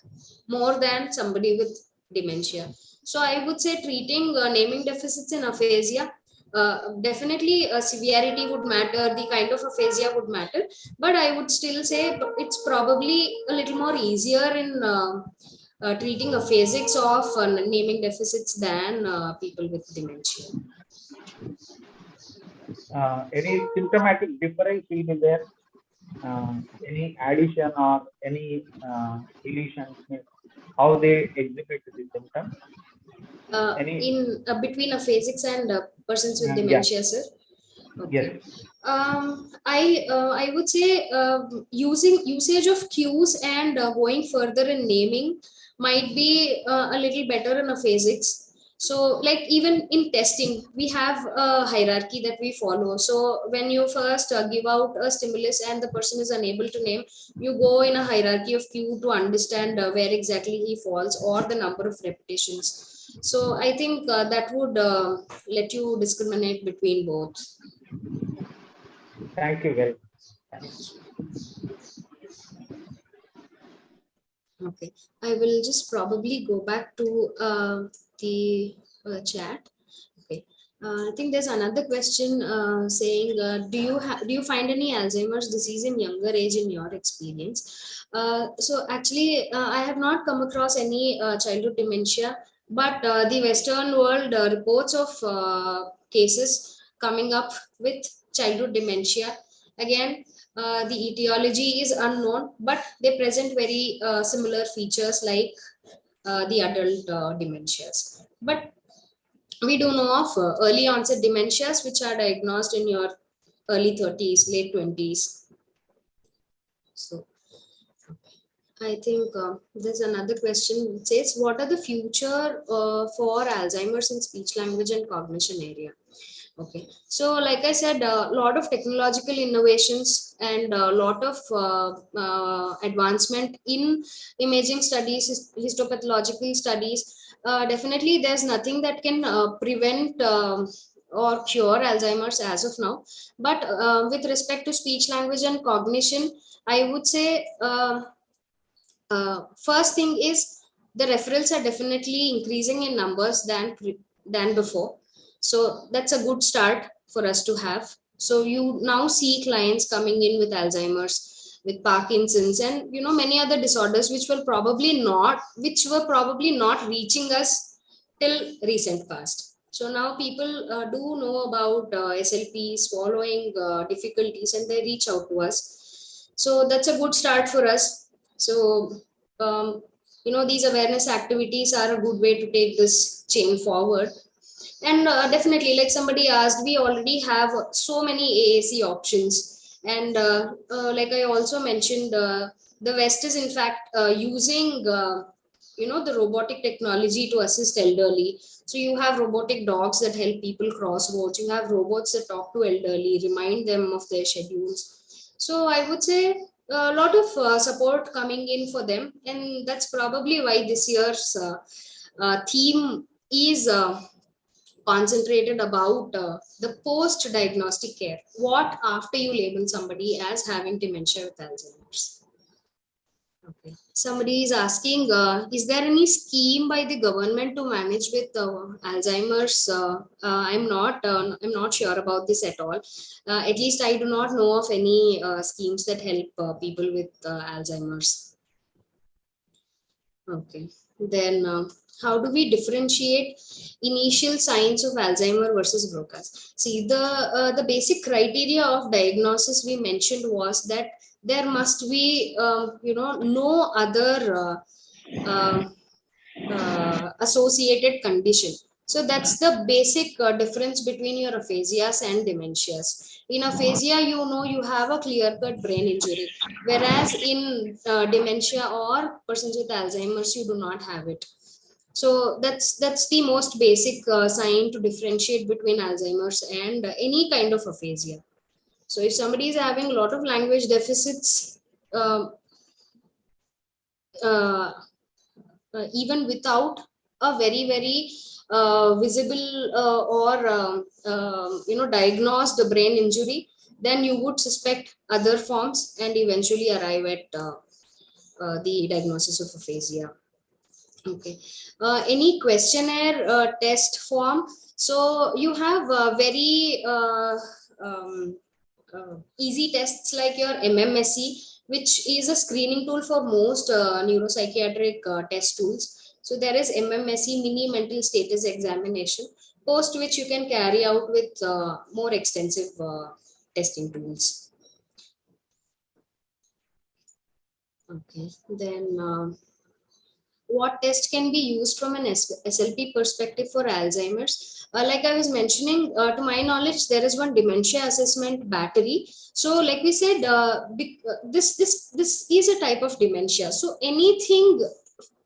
more than somebody with dementia. So I would say treating naming deficits in aphasia, definitely severity would matter, the kind of aphasia would matter, but I would still say it's probably a little more easier in treating aphasics of naming deficits than people with dementia. Any symptomatic difference will be there? Any addition or any deletion, how they exhibit the symptom? In between aphasics and persons with dementia, sir? Okay. Yes. I would say usage of cues and going further in naming might be a little better in a physics. So like even in testing, we have a hierarchy that we follow. So when you first give out a stimulus and the person is unable to name, you go in a hierarchy of cue to understand where exactly he falls or the number of repetitions. So I think that would let you discriminate between both. Thank you very much. Okay, I will just probably go back to the chat. Okay, I think there's another question saying, do you find any Alzheimer's disease in younger age in your experience? So actually, I have not come across any childhood dementia, but the Western world reports of cases coming up with childhood dementia. Again, the etiology is unknown, but they present very similar features like the adult dementias. But we do know of early onset dementias which are diagnosed in your early 30s, late 20s. So I think there's another question. It says, what are the future for Alzheimer's in speech language and cognition area? Okay, so like I said, a lot of technological innovations and a lot of advancement in imaging studies, histopathological studies. Definitely, there's nothing that can prevent or cure Alzheimer's as of now. But with respect to speech, language, and cognition, I would say first thing is the referrals are definitely increasing in numbers than before. So that's a good start for us to have. So you now see clients coming in with Alzheimer's, with Parkinson's, and many other disorders which were probably not reaching us till recent past. So now people do know about SLP, swallowing difficulties, and they reach out to us. So that's a good start for us. So these awareness activities are a good way to take this chain forward. And definitely, like somebody asked, we already have so many AAC options. And like I also mentioned, the West is in fact using, the robotic technology to assist elderly. So you have robotic dogs that help people cross roads. You have robots that talk to elderly, remind them of their schedules. So I would say a lot of support coming in for them. And that's probably why this year's theme is concentrated about the post-diagnostic care. What after you label somebody as having dementia with Alzheimer's? Okay. Somebody is asking, is there any scheme by the government to manage with Alzheimer's? I'm not sure about this at all. At least I do not know of any schemes that help people with Alzheimer's. Okay. Then how do we differentiate initial signs of Alzheimer versus Broca's? See, the basic criteria of diagnosis we mentioned was that there must be no other associated condition. So that's the basic difference between your aphasias and dementias. In aphasia, you have a clear-cut brain injury, whereas in dementia or persons with Alzheimer's, you do not have it. So that's the most basic sign to differentiate between Alzheimer's and any kind of aphasia. So if somebody is having a lot of language deficits, even without a very, very visible or diagnosed brain injury, then you would suspect other forms and eventually arrive at the diagnosis of aphasia. Okay. Any questionnaire test form? So you have very easy tests like your MMSE, which is a screening tool for most neuropsychiatric test tools. So there is MMSE, mini mental status examination, post which you can carry out with more extensive testing tools. Okay, then what test can be used from an SLP perspective for Alzheimer's? Like I was mentioning, to my knowledge, there is one dementia assessment battery. So, like we said, this is a type of dementia. So, anything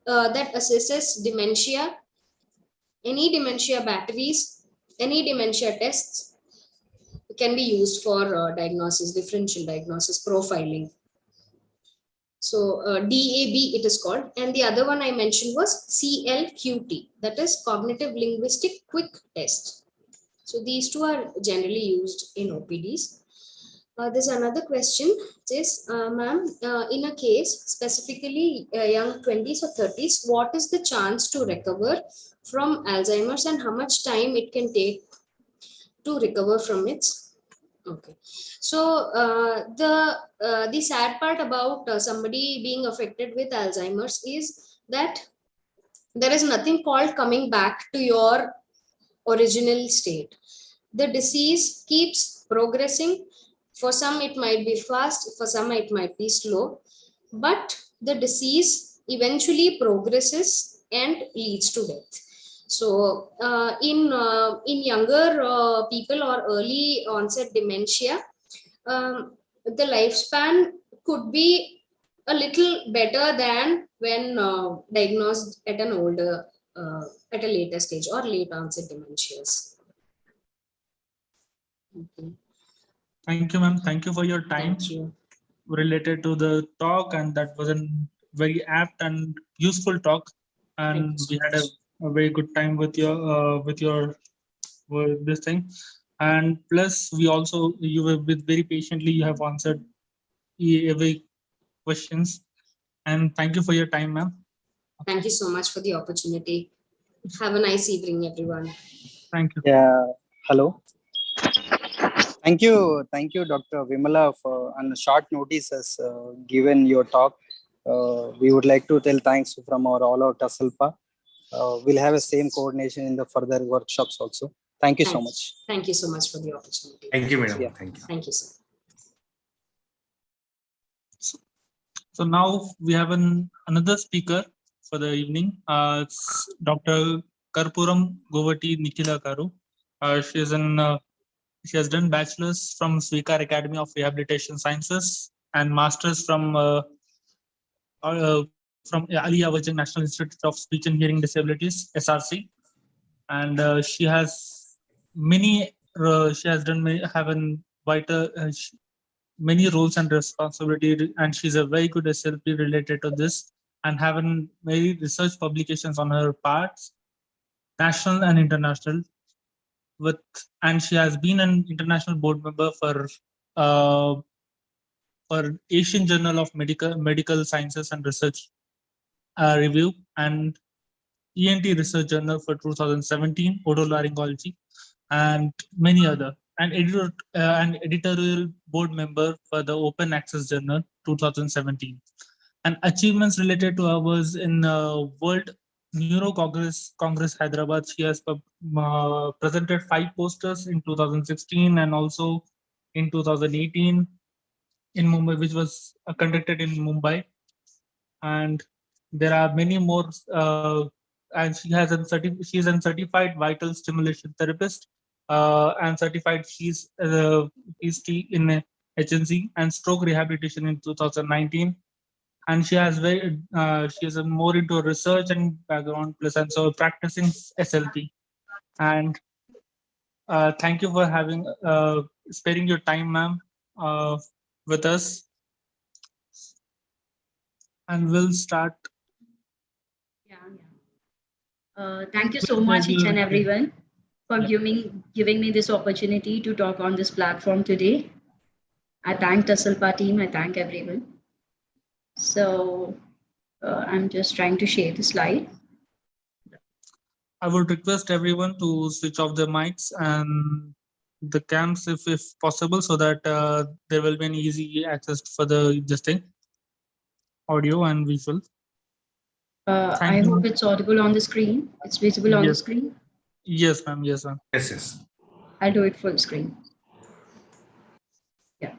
that assesses dementia, any dementia batteries, any dementia tests can be used for diagnosis, differential diagnosis, profiling. So DAB it is called, and the other one I mentioned was CLQT, that is cognitive linguistic quick test. So these two are generally used in OPDs. There's another question. It says, ma'am, in a case specifically young 20s or 30s, what is the chance to recover from Alzheimer's and how much time it can take to recover from its? Okay, so the sad part about somebody being affected with Alzheimer's is that there is nothing called coming back to your original state. The disease keeps progressing. For some, it might be fast. For some, it might be slow. But the disease eventually progresses and leads to death. So in younger people or early onset dementia, the lifespan could be a little better than when diagnosed at an older, at a later stage or late onset dementias. Okay. Thank you, ma'am. Thank you for your time. Thank you. Related to the talk, and that was a very apt and useful talk. And we had a very good time with your this thing. And plus, we also, you were with very patiently, you have answered every questions. And thank you for your time, ma'am. Thank you so much for the opportunity. Have a nice evening, everyone. Thank you. Yeah. Hello. Thank you, Dr. Vimala, for on short notice has given your talk. We would like to tell thanks from all our Taslpa. We'll have a same coordination in the further workshops also. Thank you so much. Thank you so much for the opportunity. Thank you, madam. Yeah. Thank you. Thank you, sir. So now we have another speaker for the evening. It's Dr. Karpuram Govati Nikhila Karu. She has done bachelor's from Swikar Academy of Rehabilitation Sciences and master's from Aliyah Vajan National Institute of Speech and Hearing Disabilities (SRC), and she has many. She has done many roles and responsibility, and she's a very good SLP related to this, and having many research publications on her parts, national and international. And she has been an international board member for Asian Journal of Medical Sciences and Research Review and ENT Research Journal for 2017, Otolaryngology, and many other. And editorial board member for the Open Access Journal 2017. And achievements related to her was in World Neuro Congress Hyderabad. She has presented 5 posters in 2016 and also in 2018 in Mumbai, which was conducted in Mumbai. And there are many more. And she is a certified vital stimulation therapist and certified she's PhD in HNC and stroke rehabilitation in 2019. And she has she is more into research and background plus, and so practicing SLP. And thank you for having sparing your time, ma'am, with us. And we'll start. Thank you so much, each and everyone, for giving me this opportunity to talk on this platform today. I thank Taslpa team. I thank everyone. So I'm just trying to share the slide. I would request everyone to switch off their mics and the cams if possible, so that there will be an easy access for this thing, audio and visual. I hope it's audible on the screen. It's visible on the screen. Yes, ma'am. Yes, ma'am. Yes. I'll do it full screen. Yeah.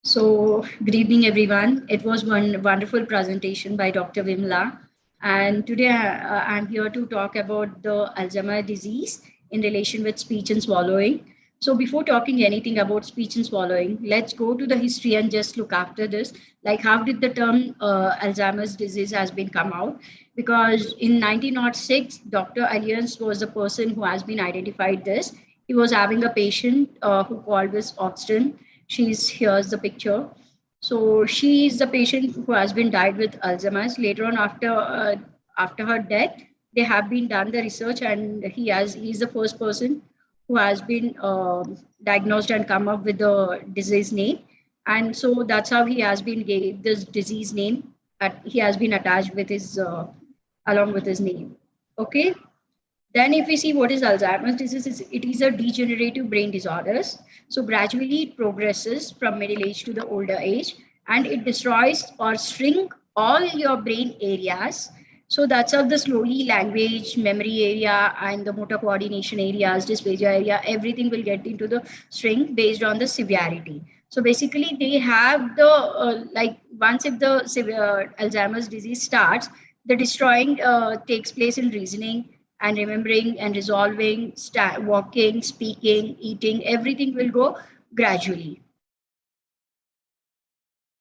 So, good evening, everyone. It was one wonderful presentation by Dr. Vimla. And today I'm here to talk about the Alzheimer's disease in relation with speech and swallowing. So before talking anything about speech and swallowing, let's go to the history and just look after this. Like, how did the term Alzheimer's disease has been come out? Because in 1906, Dr. Alliance was the person who has been identified this. He was having a patient who called Miss Austin. Here's the picture. So she is the patient who has been died with Alzheimer's. Later on, after her death, they have been done the research, and he's the first person who has been diagnosed and come up with the disease name. And so that's how he has been gave this disease name. He has been attached with his along with his name. Okay. Then if we see what is Alzheimer's disease, it is a degenerative brain disorders. So gradually it progresses from middle age to the older age, and it destroys or shrink all your brain areas. So that's how the slowly language, memory area, and the motor coordination areas, dysphagia area, everything will get into the shrink based on the severity. So basically they have the, once if the severe Alzheimer's disease starts, the destroying takes place in reasoning, and remembering and resolving, walking, speaking, eating, everything will go gradually.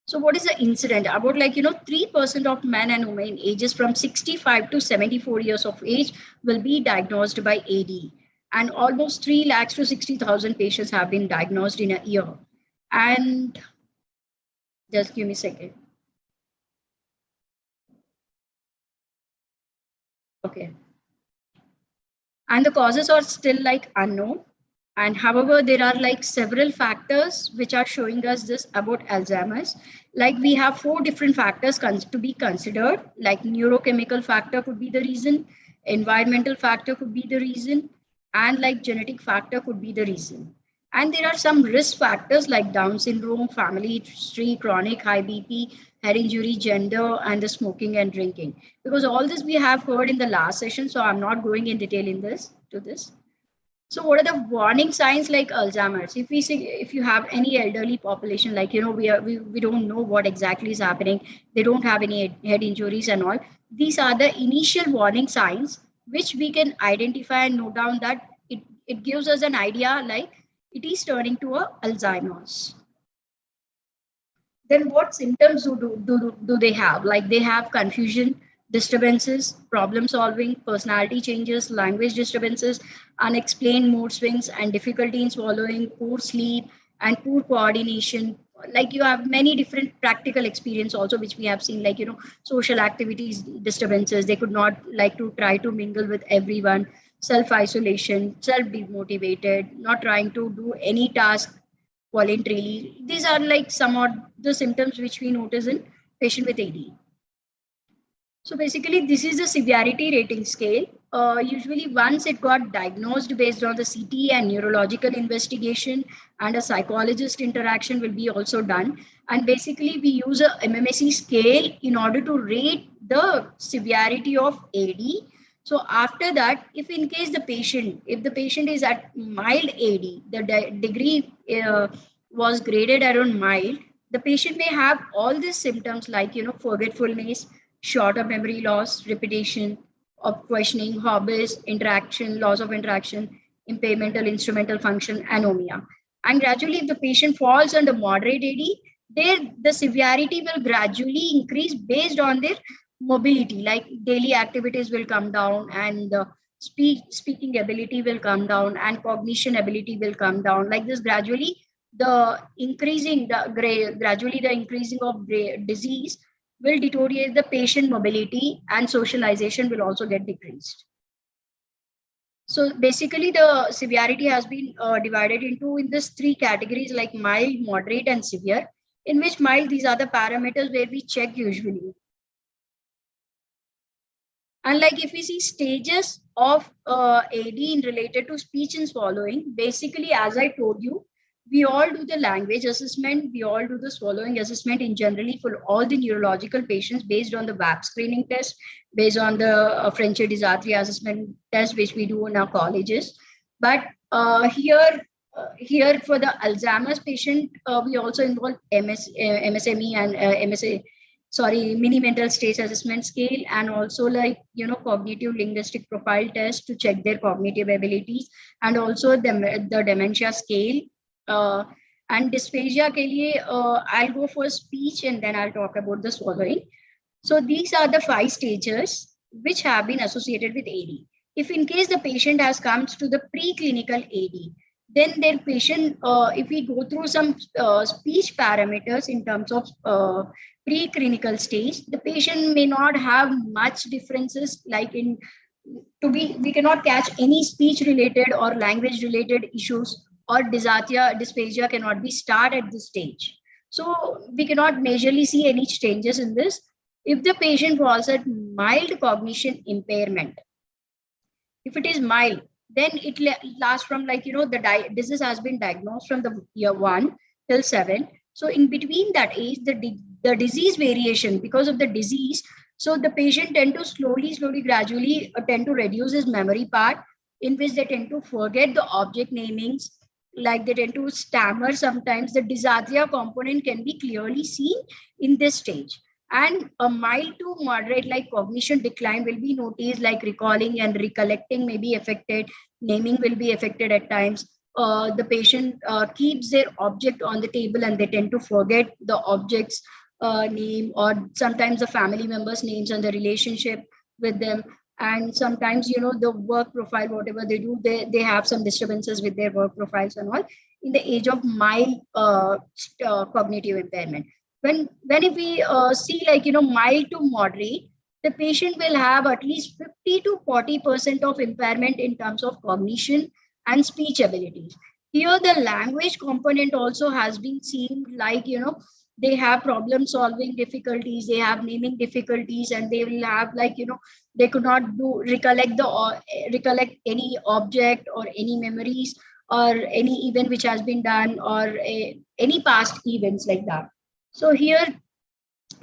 So what is the incident? About 3% of men and women ages from 65 to 74 years of age will be diagnosed by AD. And almost 3 lakhs to 60,000 patients have been diagnosed in a year. And just give me a second. Okay. And the causes are still unknown. And however, there are several factors which are showing us this about Alzheimer's. We have 4 different factors to be considered, like neurochemical factor could be the reason, environmental factor could be the reason, and genetic factor could be the reason. And there are some risk factors like Down syndrome, family history, chronic high BP, head injury, gender, and the smoking and drinking. Because all this we have heard in the last session, so I'm not going in detail in this. So what are the warning signs like Alzheimer's? If we see, if you have any elderly population, we don't know what exactly is happening, they don't have any head injuries and all. These are the initial warning signs which we can identify and note down that it gives us an idea it is turning to a Alzheimer's. Then what symptoms do they have? They have confusion, disturbances, problem solving, personality changes, language disturbances, unexplained mood swings, and difficulty in swallowing, poor sleep, and poor coordination. You have many different practical experience also, which we have seen, social activities disturbances. They could not to try to mingle with everyone, self-isolation, self-demotivated, not trying to do any task voluntarily. These are some of the symptoms which we notice in patient with AD. So basically, this is the severity rating scale. Usually once it got diagnosed based on the CT and neurological investigation, and a psychologist interaction will be also done. And basically we use a MMSE scale in order to rate the severity of AD. So after that, if in case the patient is at mild AD, the degree was graded around mild, the patient may have all these symptoms forgetfulness, short of memory loss, repetition of questioning, hobbies, interaction, loss of interaction, impairment of instrumental function, anomia. And gradually, if the patient falls under moderate AD, the severity will gradually increase based on their mobility, daily activities will come down, and speaking ability will come down, and cognition ability will come down. This gradually the increasing of disease will deteriorate the patient mobility, and socialization will also get decreased. So basically the severity has been divided in this 3 categories, like mild, moderate, and severe, in which mild, these are the parameters where we check usually. And if we see stages of AD in related to speech and swallowing, basically, as I told you, we all do the language assessment, we all do the swallowing assessment in generally for all the neurological patients based on the VAP screening test, based on the French Disatria assessment test, which we do in our colleges. But here, here for the Alzheimer's patient, we also involve MSME and mini mental state assessment scale, and also like, cognitive linguistic profile test to check their cognitive abilities, and also the dementia scale. And dysphagia ke liye, I'll go for speech and then I'll talk about the swallowing. So these are the 5 stages which have been associated with AD. If in case the patient has come to the preclinical AD, then their patient, if we go through some speech parameters in terms of preclinical stage, the patient may not have much differences, like we cannot catch any speech related or language related issues, or dysphagia cannot be start at this stage. So we cannot majorly see any changes in this. If the patient was at mild cognition impairment, if it is mild, then it lasts from like, the disease has been diagnosed from the year 1 till 7. So in between that age, the disease variation because of the disease, so the patient tend to slowly, gradually tend to reduce his memory part, in which they tend to forget the object namings, like they tend to stammer sometimes. The dysarthria component can be clearly seen in this stage. And a mild to moderate like cognition decline will be noticed, like recalling and recollecting may be affected, naming will be affected at times. The patient keeps their object on the table and they tend to forget the object's name, or sometimes the family members' names and the relationship with them. And sometimes, the work profile, whatever they do, they have some disturbances with their work profiles and all in the age of mild cognitive impairment. When if we see like, mild to moderate, the patient will have at least 50 to 40% of impairment in terms of cognition and speech abilities. Here, the language component also has been seen, like, they have problem solving difficulties, they have naming difficulties, and they will have like, they could not recollect any object or any memories or any event which has been done, or any past events like that. So here,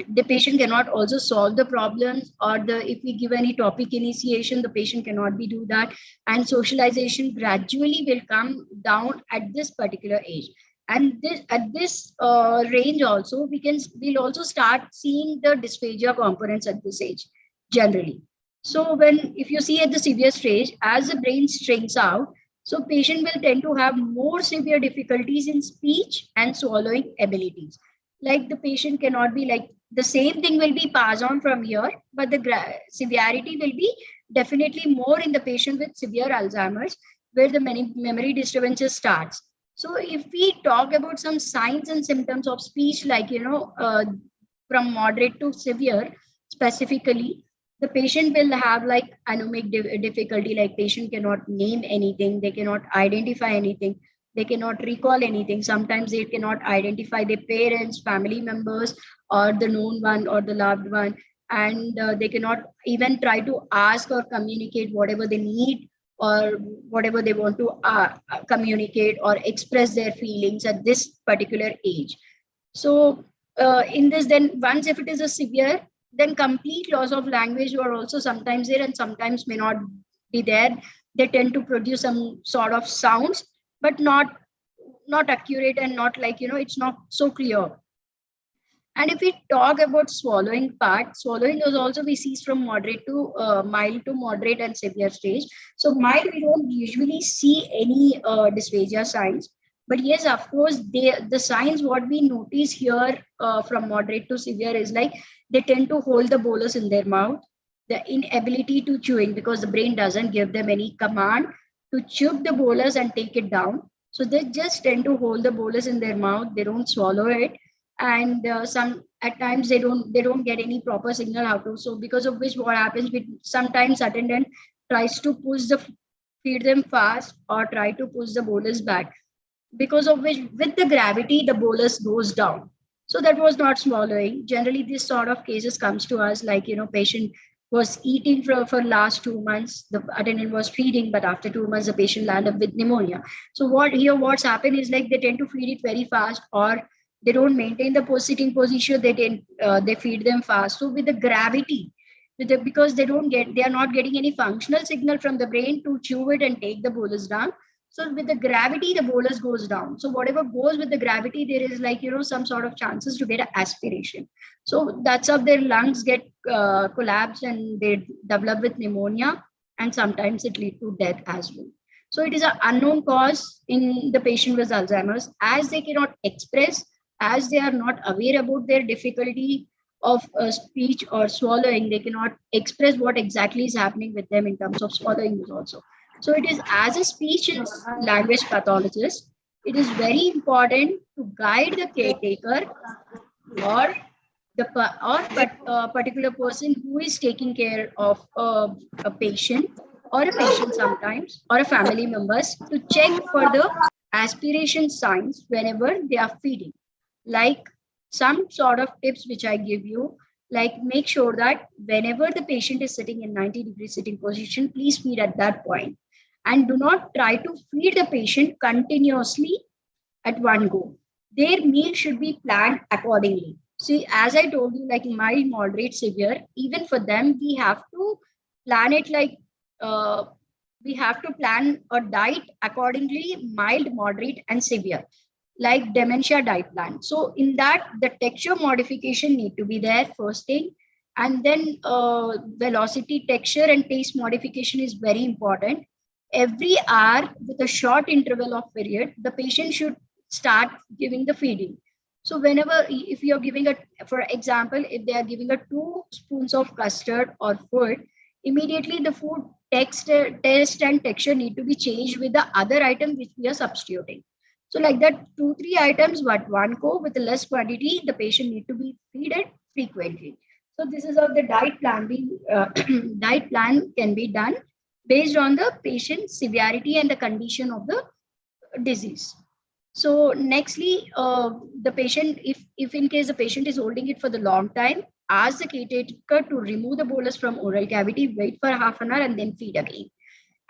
the patient cannot also solve the problems, or if we give any topic initiation, the patient cannot be do that, and socialization gradually will come down at this particular age. And at this range also, we'll also start seeing the dysphagia components at this age generally. So if you see at the severe stage, as the brain shrinks out, so patient will tend to have more severe difficulties in speech and swallowing abilities. Like the patient cannot be like, the same thing will be passed on from here, but the severity will be definitely more in the patient with severe Alzheimer's, where the memory disturbances starts. So if we talk about some signs and symptoms of speech, like, from moderate to severe, specifically, the patient will have like anomic difficulty, like patient cannot name anything, they cannot identify anything, they cannot recall anything. Sometimes they cannot identify their parents, family members, or the known one or the loved one. And they cannot even try to ask or communicate whatever they need, or whatever they want to communicate or express their feelings at this particular age. So in this, then once if it is a severe, then complete loss of language are also sometimes there and sometimes may not be there. They tend to produce some sort of sounds, but not accurate, and not like, it's not so clear. And if we talk about swallowing part, swallowing is also we see from moderate to mild to moderate and severe stage. So mild, we don't usually see any dysphagia signs, but yes, of course, the signs what we notice here from moderate to severe is like they tend to hold the bolus in their mouth, the inability to chewing because the brain doesn't give them any command to chew the bolus and take it down. So they just tend to hold the bolus in their mouth, they don't swallow it. And some at times they don't get any proper signal how to. So because of which what happens with sometimes attendant tries to feed them fast or try to push the bolus back, because of which with the gravity the bolus goes down. So that was not swallowing. Generally this sort of cases comes to us like, patient was eating for last 2 months, the attendant was feeding, but after 2 months the patient landed with pneumonia. So what's happened is like they tend to feed it very fast, or they don't maintain the sitting position, they feed them fast. So with the gravity, because they are not getting any functional signal from the brain to chew it and take the bolus down. So with the gravity, the bolus goes down. So whatever goes with the gravity, there is like, some sort of chances to get an aspiration. So that's how their lungs get collapsed and they develop with pneumonia, and sometimes it leads to death as well. So it is an unknown cause in the patient with Alzheimer's, as they cannot express, as they are not aware about their difficulty of speech or swallowing, they cannot express what exactly is happening with them in terms of swallowing also. So it is, as a speech and language pathologist, it is very important to guide the caretaker or the particular person who is taking care of a patient or a patient sometimes, or a family members, to check for the aspiration signs whenever they are feeding. Like some sort of tips which I give you, like make sure that whenever the patient is sitting in 90-degree sitting position, please feed at that point. And do not try to feed the patient continuously at one go. Their meal should be planned accordingly. See, as I told you, like mild, moderate, severe, even for them, we have to plan it like, we have to plan a diet accordingly, mild, moderate, and severe, like dementia diet plan. So in that, the texture modification need to be there first thing. And then velocity, texture, and taste modification is very important. Every hour with a short interval of period, the patient should start giving the feeding. So whenever, if you're giving for example, if they are giving 2 spoons of custard or food, immediately the food taste and texture need to be changed with the other item which we are substituting. So like that, 2-3 items, but one go with less quantity, the patient need to be feeded frequently. So this is how the diet plan diet plan can be done based on the patient's severity and the condition of the disease. So nextly, the patient, if in case the patient is holding it for the long time, ask the caretaker to remove the bolus from oral cavity, wait for half an hour, and then feed again.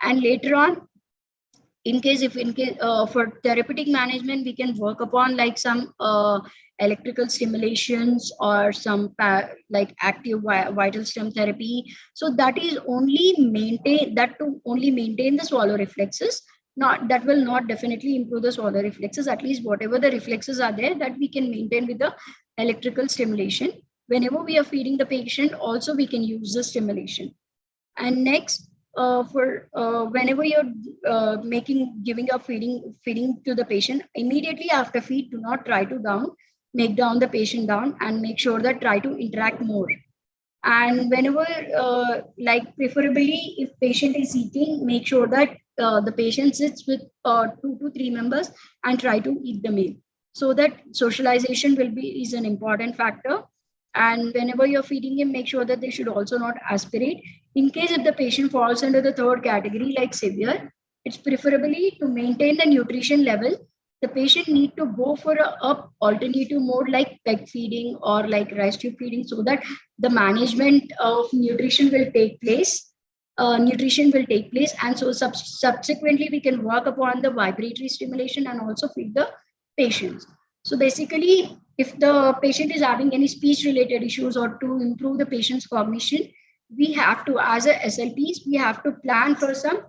And later on, in case for therapeutic management, we can work upon like some electrical stimulations or some like active vital stem therapy. So that is only maintain the swallow reflexes. That will not definitely improve the swallow reflexes. At least whatever the reflexes are there, that we can maintain with the electrical stimulation. Whenever we are feeding the patient, also we can use the stimulation. And next, whenever you're giving a feeding to the patient, immediately after feed, do not try to make down the patient down, and make sure that try to interact more. And whenever, like preferably if patient is eating, make sure that the patient sits with 2 to 3 members and try to eat the meal, so that socialization is an important factor. And whenever you're feeding him, make sure that they should also not aspirate. In case if the patient falls under the third category, like severe, it's preferably to maintain the nutrition level. The patient need to go for a alternative mode like peg feeding or like rice tube feeding, so that the management of nutrition will take place. And so subsequently we can work upon the vibratory stimulation and also feed the patients. So basically, if the patient is having any speech related issues or to improve the patient's cognition, we have to, as a SLPs, we have to plan for some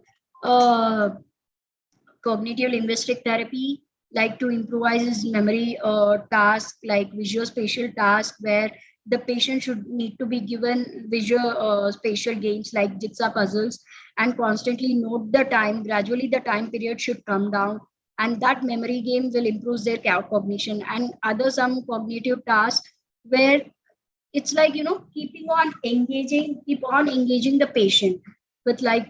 cognitive linguistic therapy, like to improvise his memory task, like visual spatial task, where the patient should need to be given visual spatial games like jigsaw puzzles, and constantly note the time. Gradually the time period should come down, and that memory game will improve their cognition. And other some cognitive tasks where it's like, keep on engaging the patient with, like,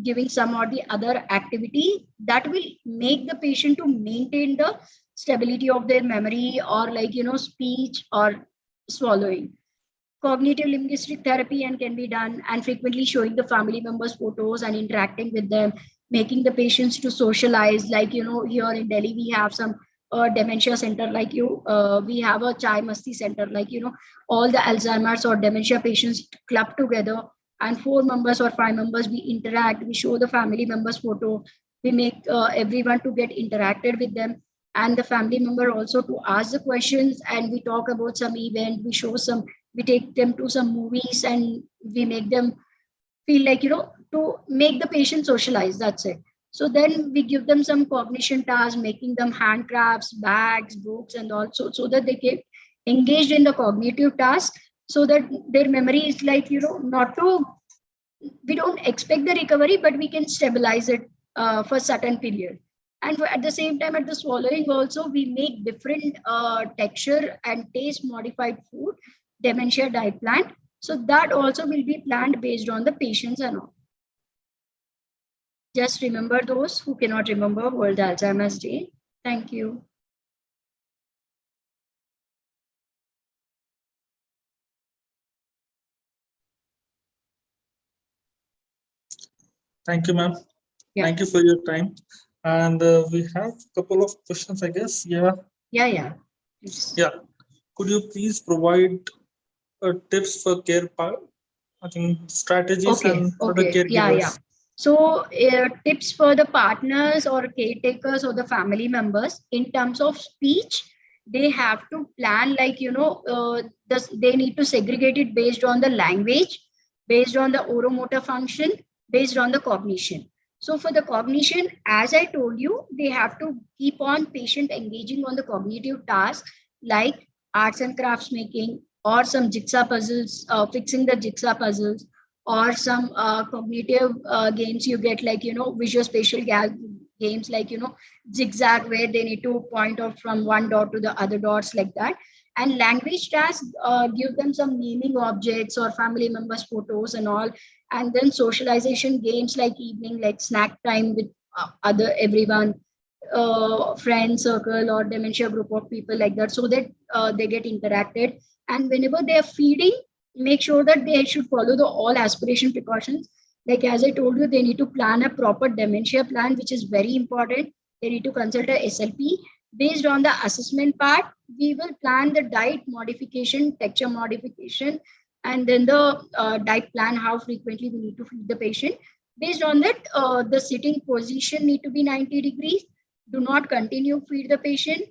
giving some or the other activity that will make the patient to maintain the stability of their memory, or like, speech or swallowing. Cognitive linguistic therapy and can be done, and frequently showing the family members photos and interacting with them, making the patients to socialize. Like, here in Delhi, we have some dementia center, like we have a chai masti center, like, all the Alzheimer's or dementia patients club together, and 4 members or 5 members, we interact, we show the family members photo, we make everyone to get interacted with them, and the family member also to ask the questions, and we talk about some event, we take them to some movies, and we make them feel like, to make the patient socialize. That's it. So then we give them some cognition tasks, making them handcrafts, bags, books, and also so that they get engaged in the cognitive task, so that their memory is like, not to, we don't expect the recovery, but we can stabilize it for certain period. And at the same time, at the swallowing also, we make different texture and taste modified food, dementia diet plan. So that also will be planned based on the patients and all. Just remember those who cannot remember World Alzheimer's Day. Thank you. Thank you, ma'am. Yeah. Thank you for your time. And we have a couple of questions, I guess. Yeah. Yeah. Please. Yeah. Could you please provide tips for care part? I think strategies and for the caregivers. Yeah. So tips for the partners or caretakers or the family members in terms of speech, they have to plan, like, they need to segregate it based on the language, based on the oromotor function, based on the cognition. So for the cognition, as I told you, they have to keep on patient engaging on the cognitive tasks like arts and crafts making, or some jigsaw puzzles, fixing the jigsaw puzzles, or some cognitive games you get, like, visual spatial games, like, zigzag, where they need to point out from one dot to the other dots, like that. And language tasks, give them some naming objects or family members photos and all. And then socialization games like evening, like snack time with everyone, friend circle or dementia group of people, like that, so that they get interacted. And whenever they are feeding, make sure that they should follow the all aspiration precautions. Like, as I told you, they need to plan a proper dementia plan, which is very important. They need to consult a SLP. Based on the assessment part, we will plan the diet modification, texture modification, and then the diet plan, how frequently we need to feed the patient. Based on that, the sitting position need to be 90 degrees. Do not continue feed the patient.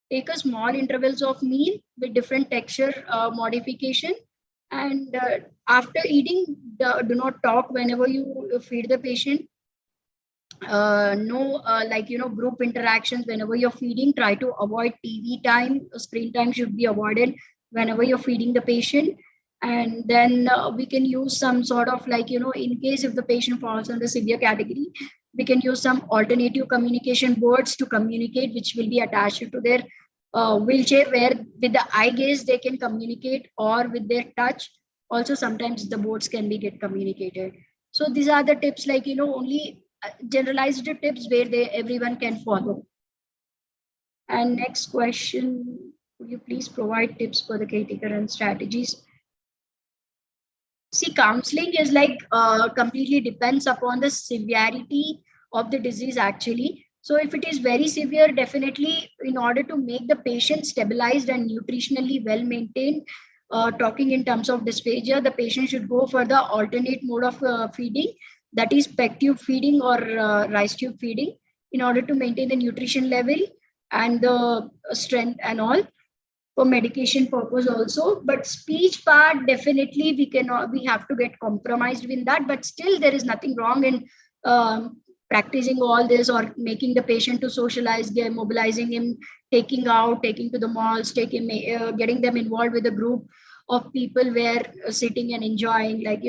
Take a small intervals of meal with different texture modification. And after eating, do not talk whenever you feed the patient. No, group interactions whenever you're feeding. Try to avoid TV time. Screen time should be avoided whenever you're feeding the patient. And then we can use some sort of, like, in case if the patient falls on the severe category, we can use some alternative communication boards to communicate, which will be attached to their wheelchair, where with the eye gaze they can communicate, or with their touch also sometimes the boards can be get communicated. So these are the tips, like, only generalized tips where everyone can follow. And next question, could you please provide tips for the caretaker and strategies? See, counseling is like completely depends upon the severity of the disease actually. So if it is very severe, definitely in order to make the patient stabilized and nutritionally well maintained, talking in terms of dysphagia, the patient should go for the alternate mode of feeding, that is peg tube feeding or rice tube feeding, in order to maintain the nutrition level and the strength and all, for medication purpose also. But speech part, definitely we have to get compromised with that, but still there is nothing wrong in practicing all this, or making the patient to socialize, mobilizing him, taking to the malls, getting them involved with a group of people where sitting and enjoying, like,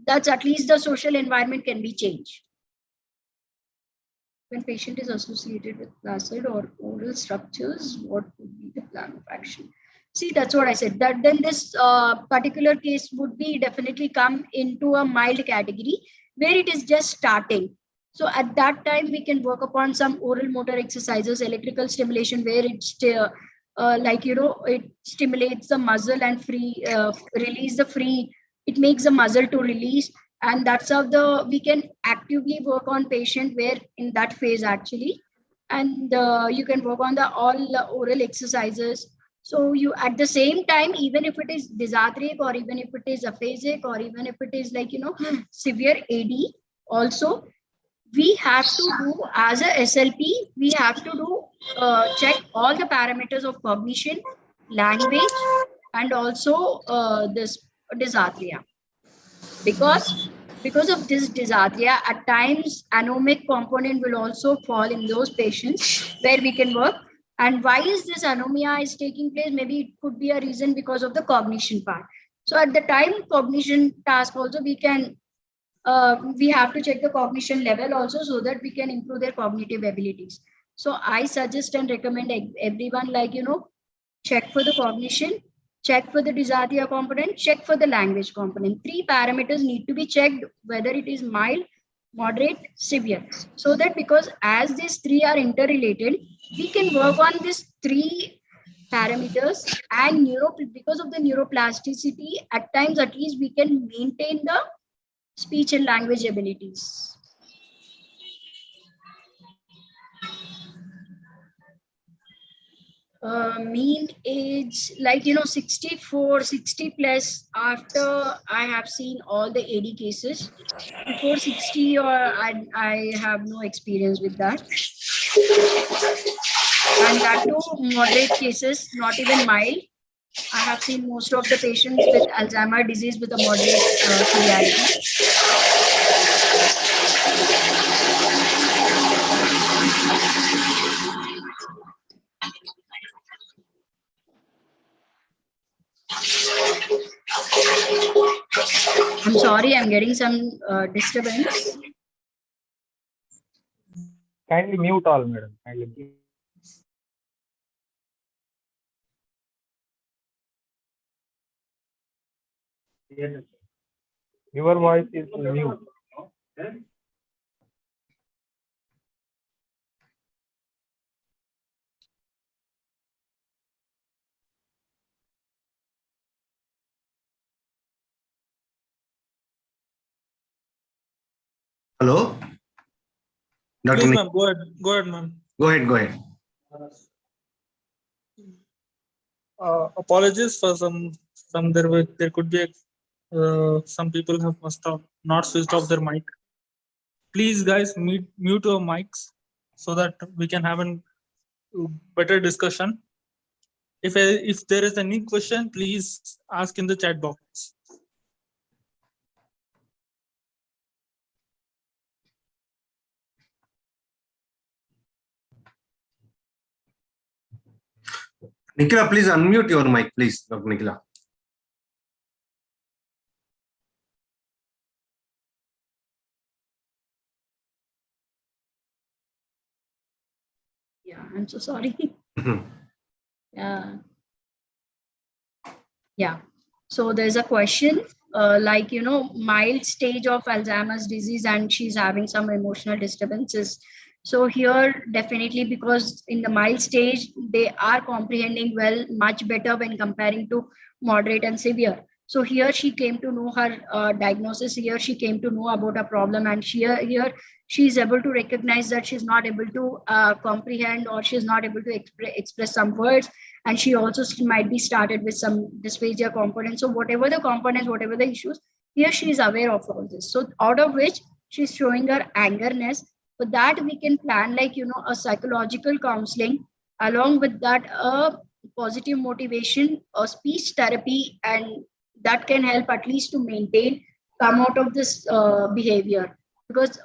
that's at least the social environment can be changed. When patient is associated with placid or oral structures, what would be the plan of action? See, that's what I said, that then this particular case would be definitely come into a mild category where it is just starting. So at that time, we can work upon some oral motor exercises, electrical stimulation, where it's it stimulates the muscle and it makes the muscle to release. And that's how we can actively work on patient where in that phase actually. And you can work on all oral exercises. So you, at the same time, even if it is dysarthric, or even if it is aphasic, or even if it is severe AD also, we have to do, as a SLP, we have to do check all the parameters of cognition, language, and also this dysarthria. Because Because of this dysarthria, at times anomic component will also fall in those patients where we can work. And why is this anomia is taking place? Maybe it could be a reason because of the cognition part. So at the time cognition task also we can we have to check the cognition level also so that we can improve their cognitive abilities. So I suggest and recommend everyone, like, check for the cognition, check for the dysarthria component, check for the language component. 3 parameters need to be checked, whether it is mild, moderate, severe. So that, because as these 3 are interrelated, we can work on these 3 parameters, and because of the neuroplasticity, at times at least we can maintain the speech and language abilities. Mean age, like 64, 60 plus. After I have seen all the AD cases, before 60 or I have no experience with that. And that too moderate cases, not even mild. I have seen most of the patients with Alzheimer's disease with a moderate severity. I'm sorry, I'm getting some disturbance. Kindly mute all, madam. Kindly mute. Your voice is mute. Hello? Dr. Please, Nick, ma'am, go ahead. Go ahead, ma'am. go ahead, go ahead. Apologies for some there could be some people must have not switched off their mic. Please, guys, mute your mics so that we can have a better discussion. If there is any question, please ask in the chat box. Nikhila, please unmute your mic, please, Dr. Nikhila. Yeah, I'm so sorry. Yeah. So there's a question, like, mild stage of Alzheimer's disease, and she's having some emotional disturbances. So here, definitely, because in the mild stage, they are comprehending well, much better when comparing to moderate and severe. So here she came to know her diagnosis. Here she came to know about a problem, and here she is able to recognize that she's not able to comprehend, or she's not able to express some words. And she also might be started with some dysphagia components. So whatever the components, whatever the issues, here she is aware of all this. So out of which she's showing her angerness. For that, we can plan, like, a psychological counseling, along with that a positive motivation, a speech therapy, and that can help at least to maintain, come out of this behavior. Because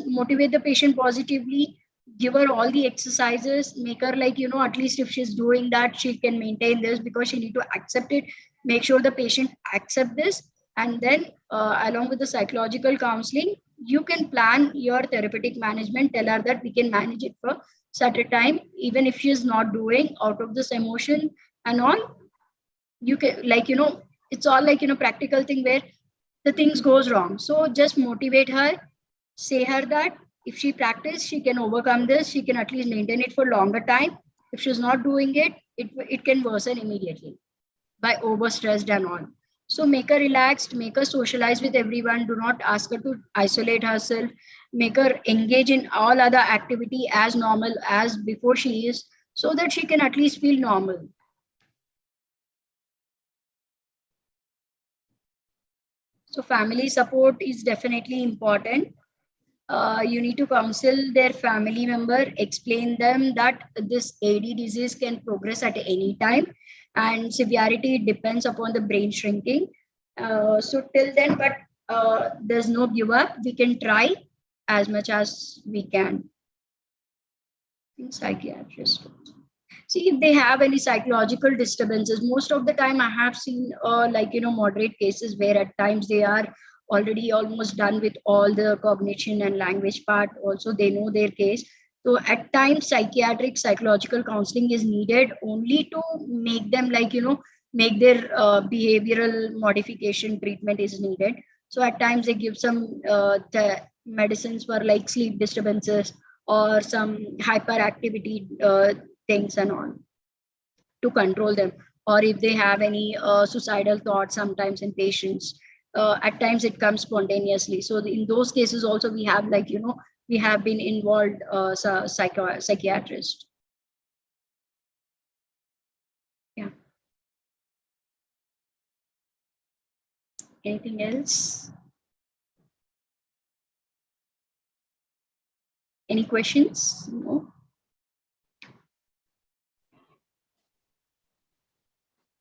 motivate the patient positively, give her all the exercises, make her, like, at least if she's doing that, she can maintain this, because she need to accept it. Make sure the patient accept this, and then along with the psychological counseling, you can plan your therapeutic management. Tell her that we can manage it for certain time, even if she's not doing out of this emotion and all. You can, like, it's all like, practical thing where the things goes wrong. So just motivate her, say her that if she practice, she can overcome this, she can at least maintain it for longer time. If she's not doing it, it can worsen immediately by overstressed and all. So make her relaxed, make her socialize with everyone. Do not ask her to isolate herself. Make her engage in all other activity as normal as before she is, so that she can at least feel normal. So family support is definitely important. You need to counsel their family member, explain them that this AD disease can progress at any time, and severity depends upon the brain shrinking. So till then, but there's no give up. We can try as much as we can. Psychiatrist. See, if they have any psychological disturbances, most of the time I have seen moderate cases where at times they are already almost done with all the cognition and language part. Also, they know their case. So at times psychiatric psychological counseling is needed only to make them make their behavioral modification treatment is needed. So at times they give some the medicines for like sleep disturbances or some hyperactivity things and all to control them. Or if they have any suicidal thoughts sometimes in patients, at times it comes spontaneously. So in those cases also we have we have been involved psychiatrist. Yeah. Anything else? Any questions? No.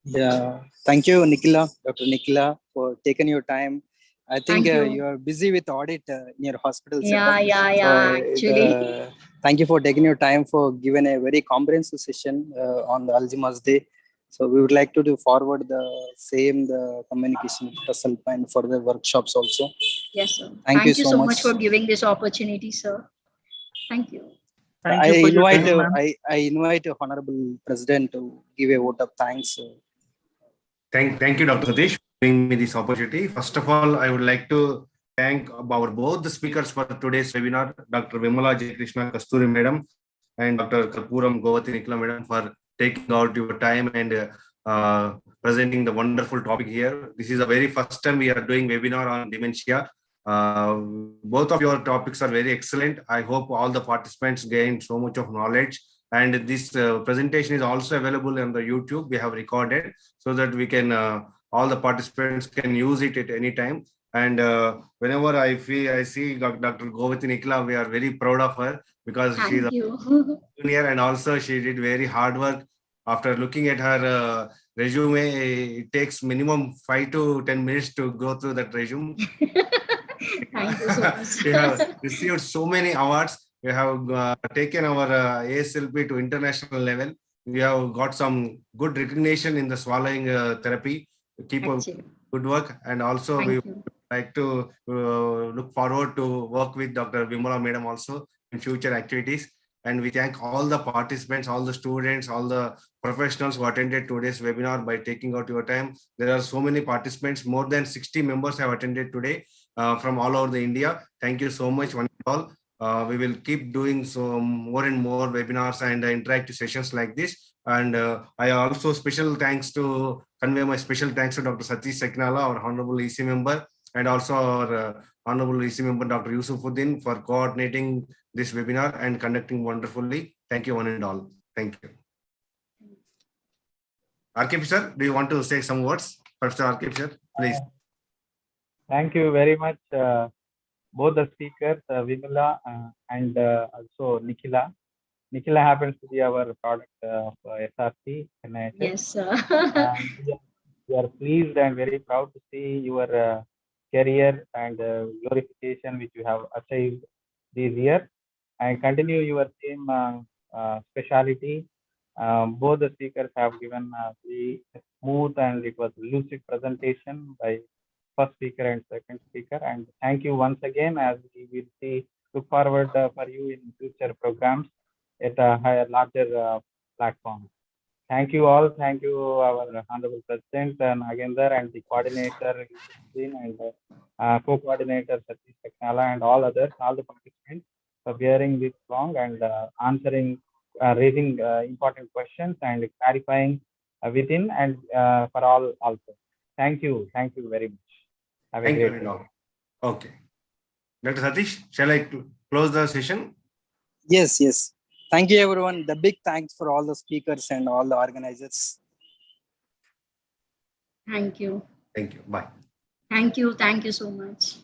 Yeah, thank you, Nikhila, Dr. Nikhila, for taking your time. I think you are busy with audit in your hospital setup. Actually. Thank you for taking your time for giving a very comprehensive session on the Alzheimer's Day. So we would like to do forward the communication to Taslpa and further workshops also. Yes, sir. Thank you so much for giving this opportunity, sir. Thank you. Thank you for your time, ma'am. I invite Honorable President to give a vote of thanks. Thank you, Dr. Satish, for giving me this opportunity. First of all, I would like to thank both the speakers for today's webinar, Dr. Vimala J. Krishna Kasturi Madam and Dr. Karpuram Govati Nikhila Madam, for taking out your time and presenting the wonderful topic here. This is the very first time we are doing webinar on dementia. Both of your topics are very excellent. I hope all the participants gained so much of knowledge. And this presentation is also available on the YouTube. We have recorded so that we can, all the participants can use it at any time. And whenever I see Dr. Govati Nikhila, we are very proud of her because she's a junior and also she did very hard work. After looking at her resume, it takes minimum 5 to 10 minutes to go through that resume. Thank you so much. We have received so many awards. We have taken our ASLP to international level. We have got some good recognition in the swallowing therapy. Keep up good work. And also we would like to look forward to work with Dr. Vimala Madam also in future activities. And we thank all the participants, all the students, all the professionals who attended today's webinar by taking out your time. There are so many participants, more than 60 members have attended today from all over the India. Thank you so much, one and all. We will keep doing more and more webinars and interactive sessions like this. And I also convey my special thanks to Dr. Satish Seknala, our Honorable EC member, and also our Honorable EC member, Dr. Yusufuddin, for coordinating this webinar and conducting wonderfully. Thank you, one and all. Thank you. RKP sir, do you want to say some words? Professor RKP sir, please. Thank you very much, both the speakers, Vimala and also Nikhila. Nikhila happens to be our product of SRC. Yes, sir. We are pleased and very proud to see your career and glorification which you have achieved this year, and continue your same speciality. Both the speakers have given a very smooth and it was lucid presentation by first speaker and second speaker. And thank you once again, as we will look forward for you in future programs at a higher, larger platform. Thank you all. Thank you, our Honorable President Nagendra, and the coordinator and co-coordinator Satish Seknala, and all others, all the participants, for bearing this long and raising important questions and clarifying within and for all also. Thank you. Thank you very much. Have a great day. Okay. Dr. Satish, shall I close the session? Yes, yes. Thank you, everyone. The big thanks for all the speakers and all the organizers. Thank you. Thank you. Bye. Thank you. Thank you so much.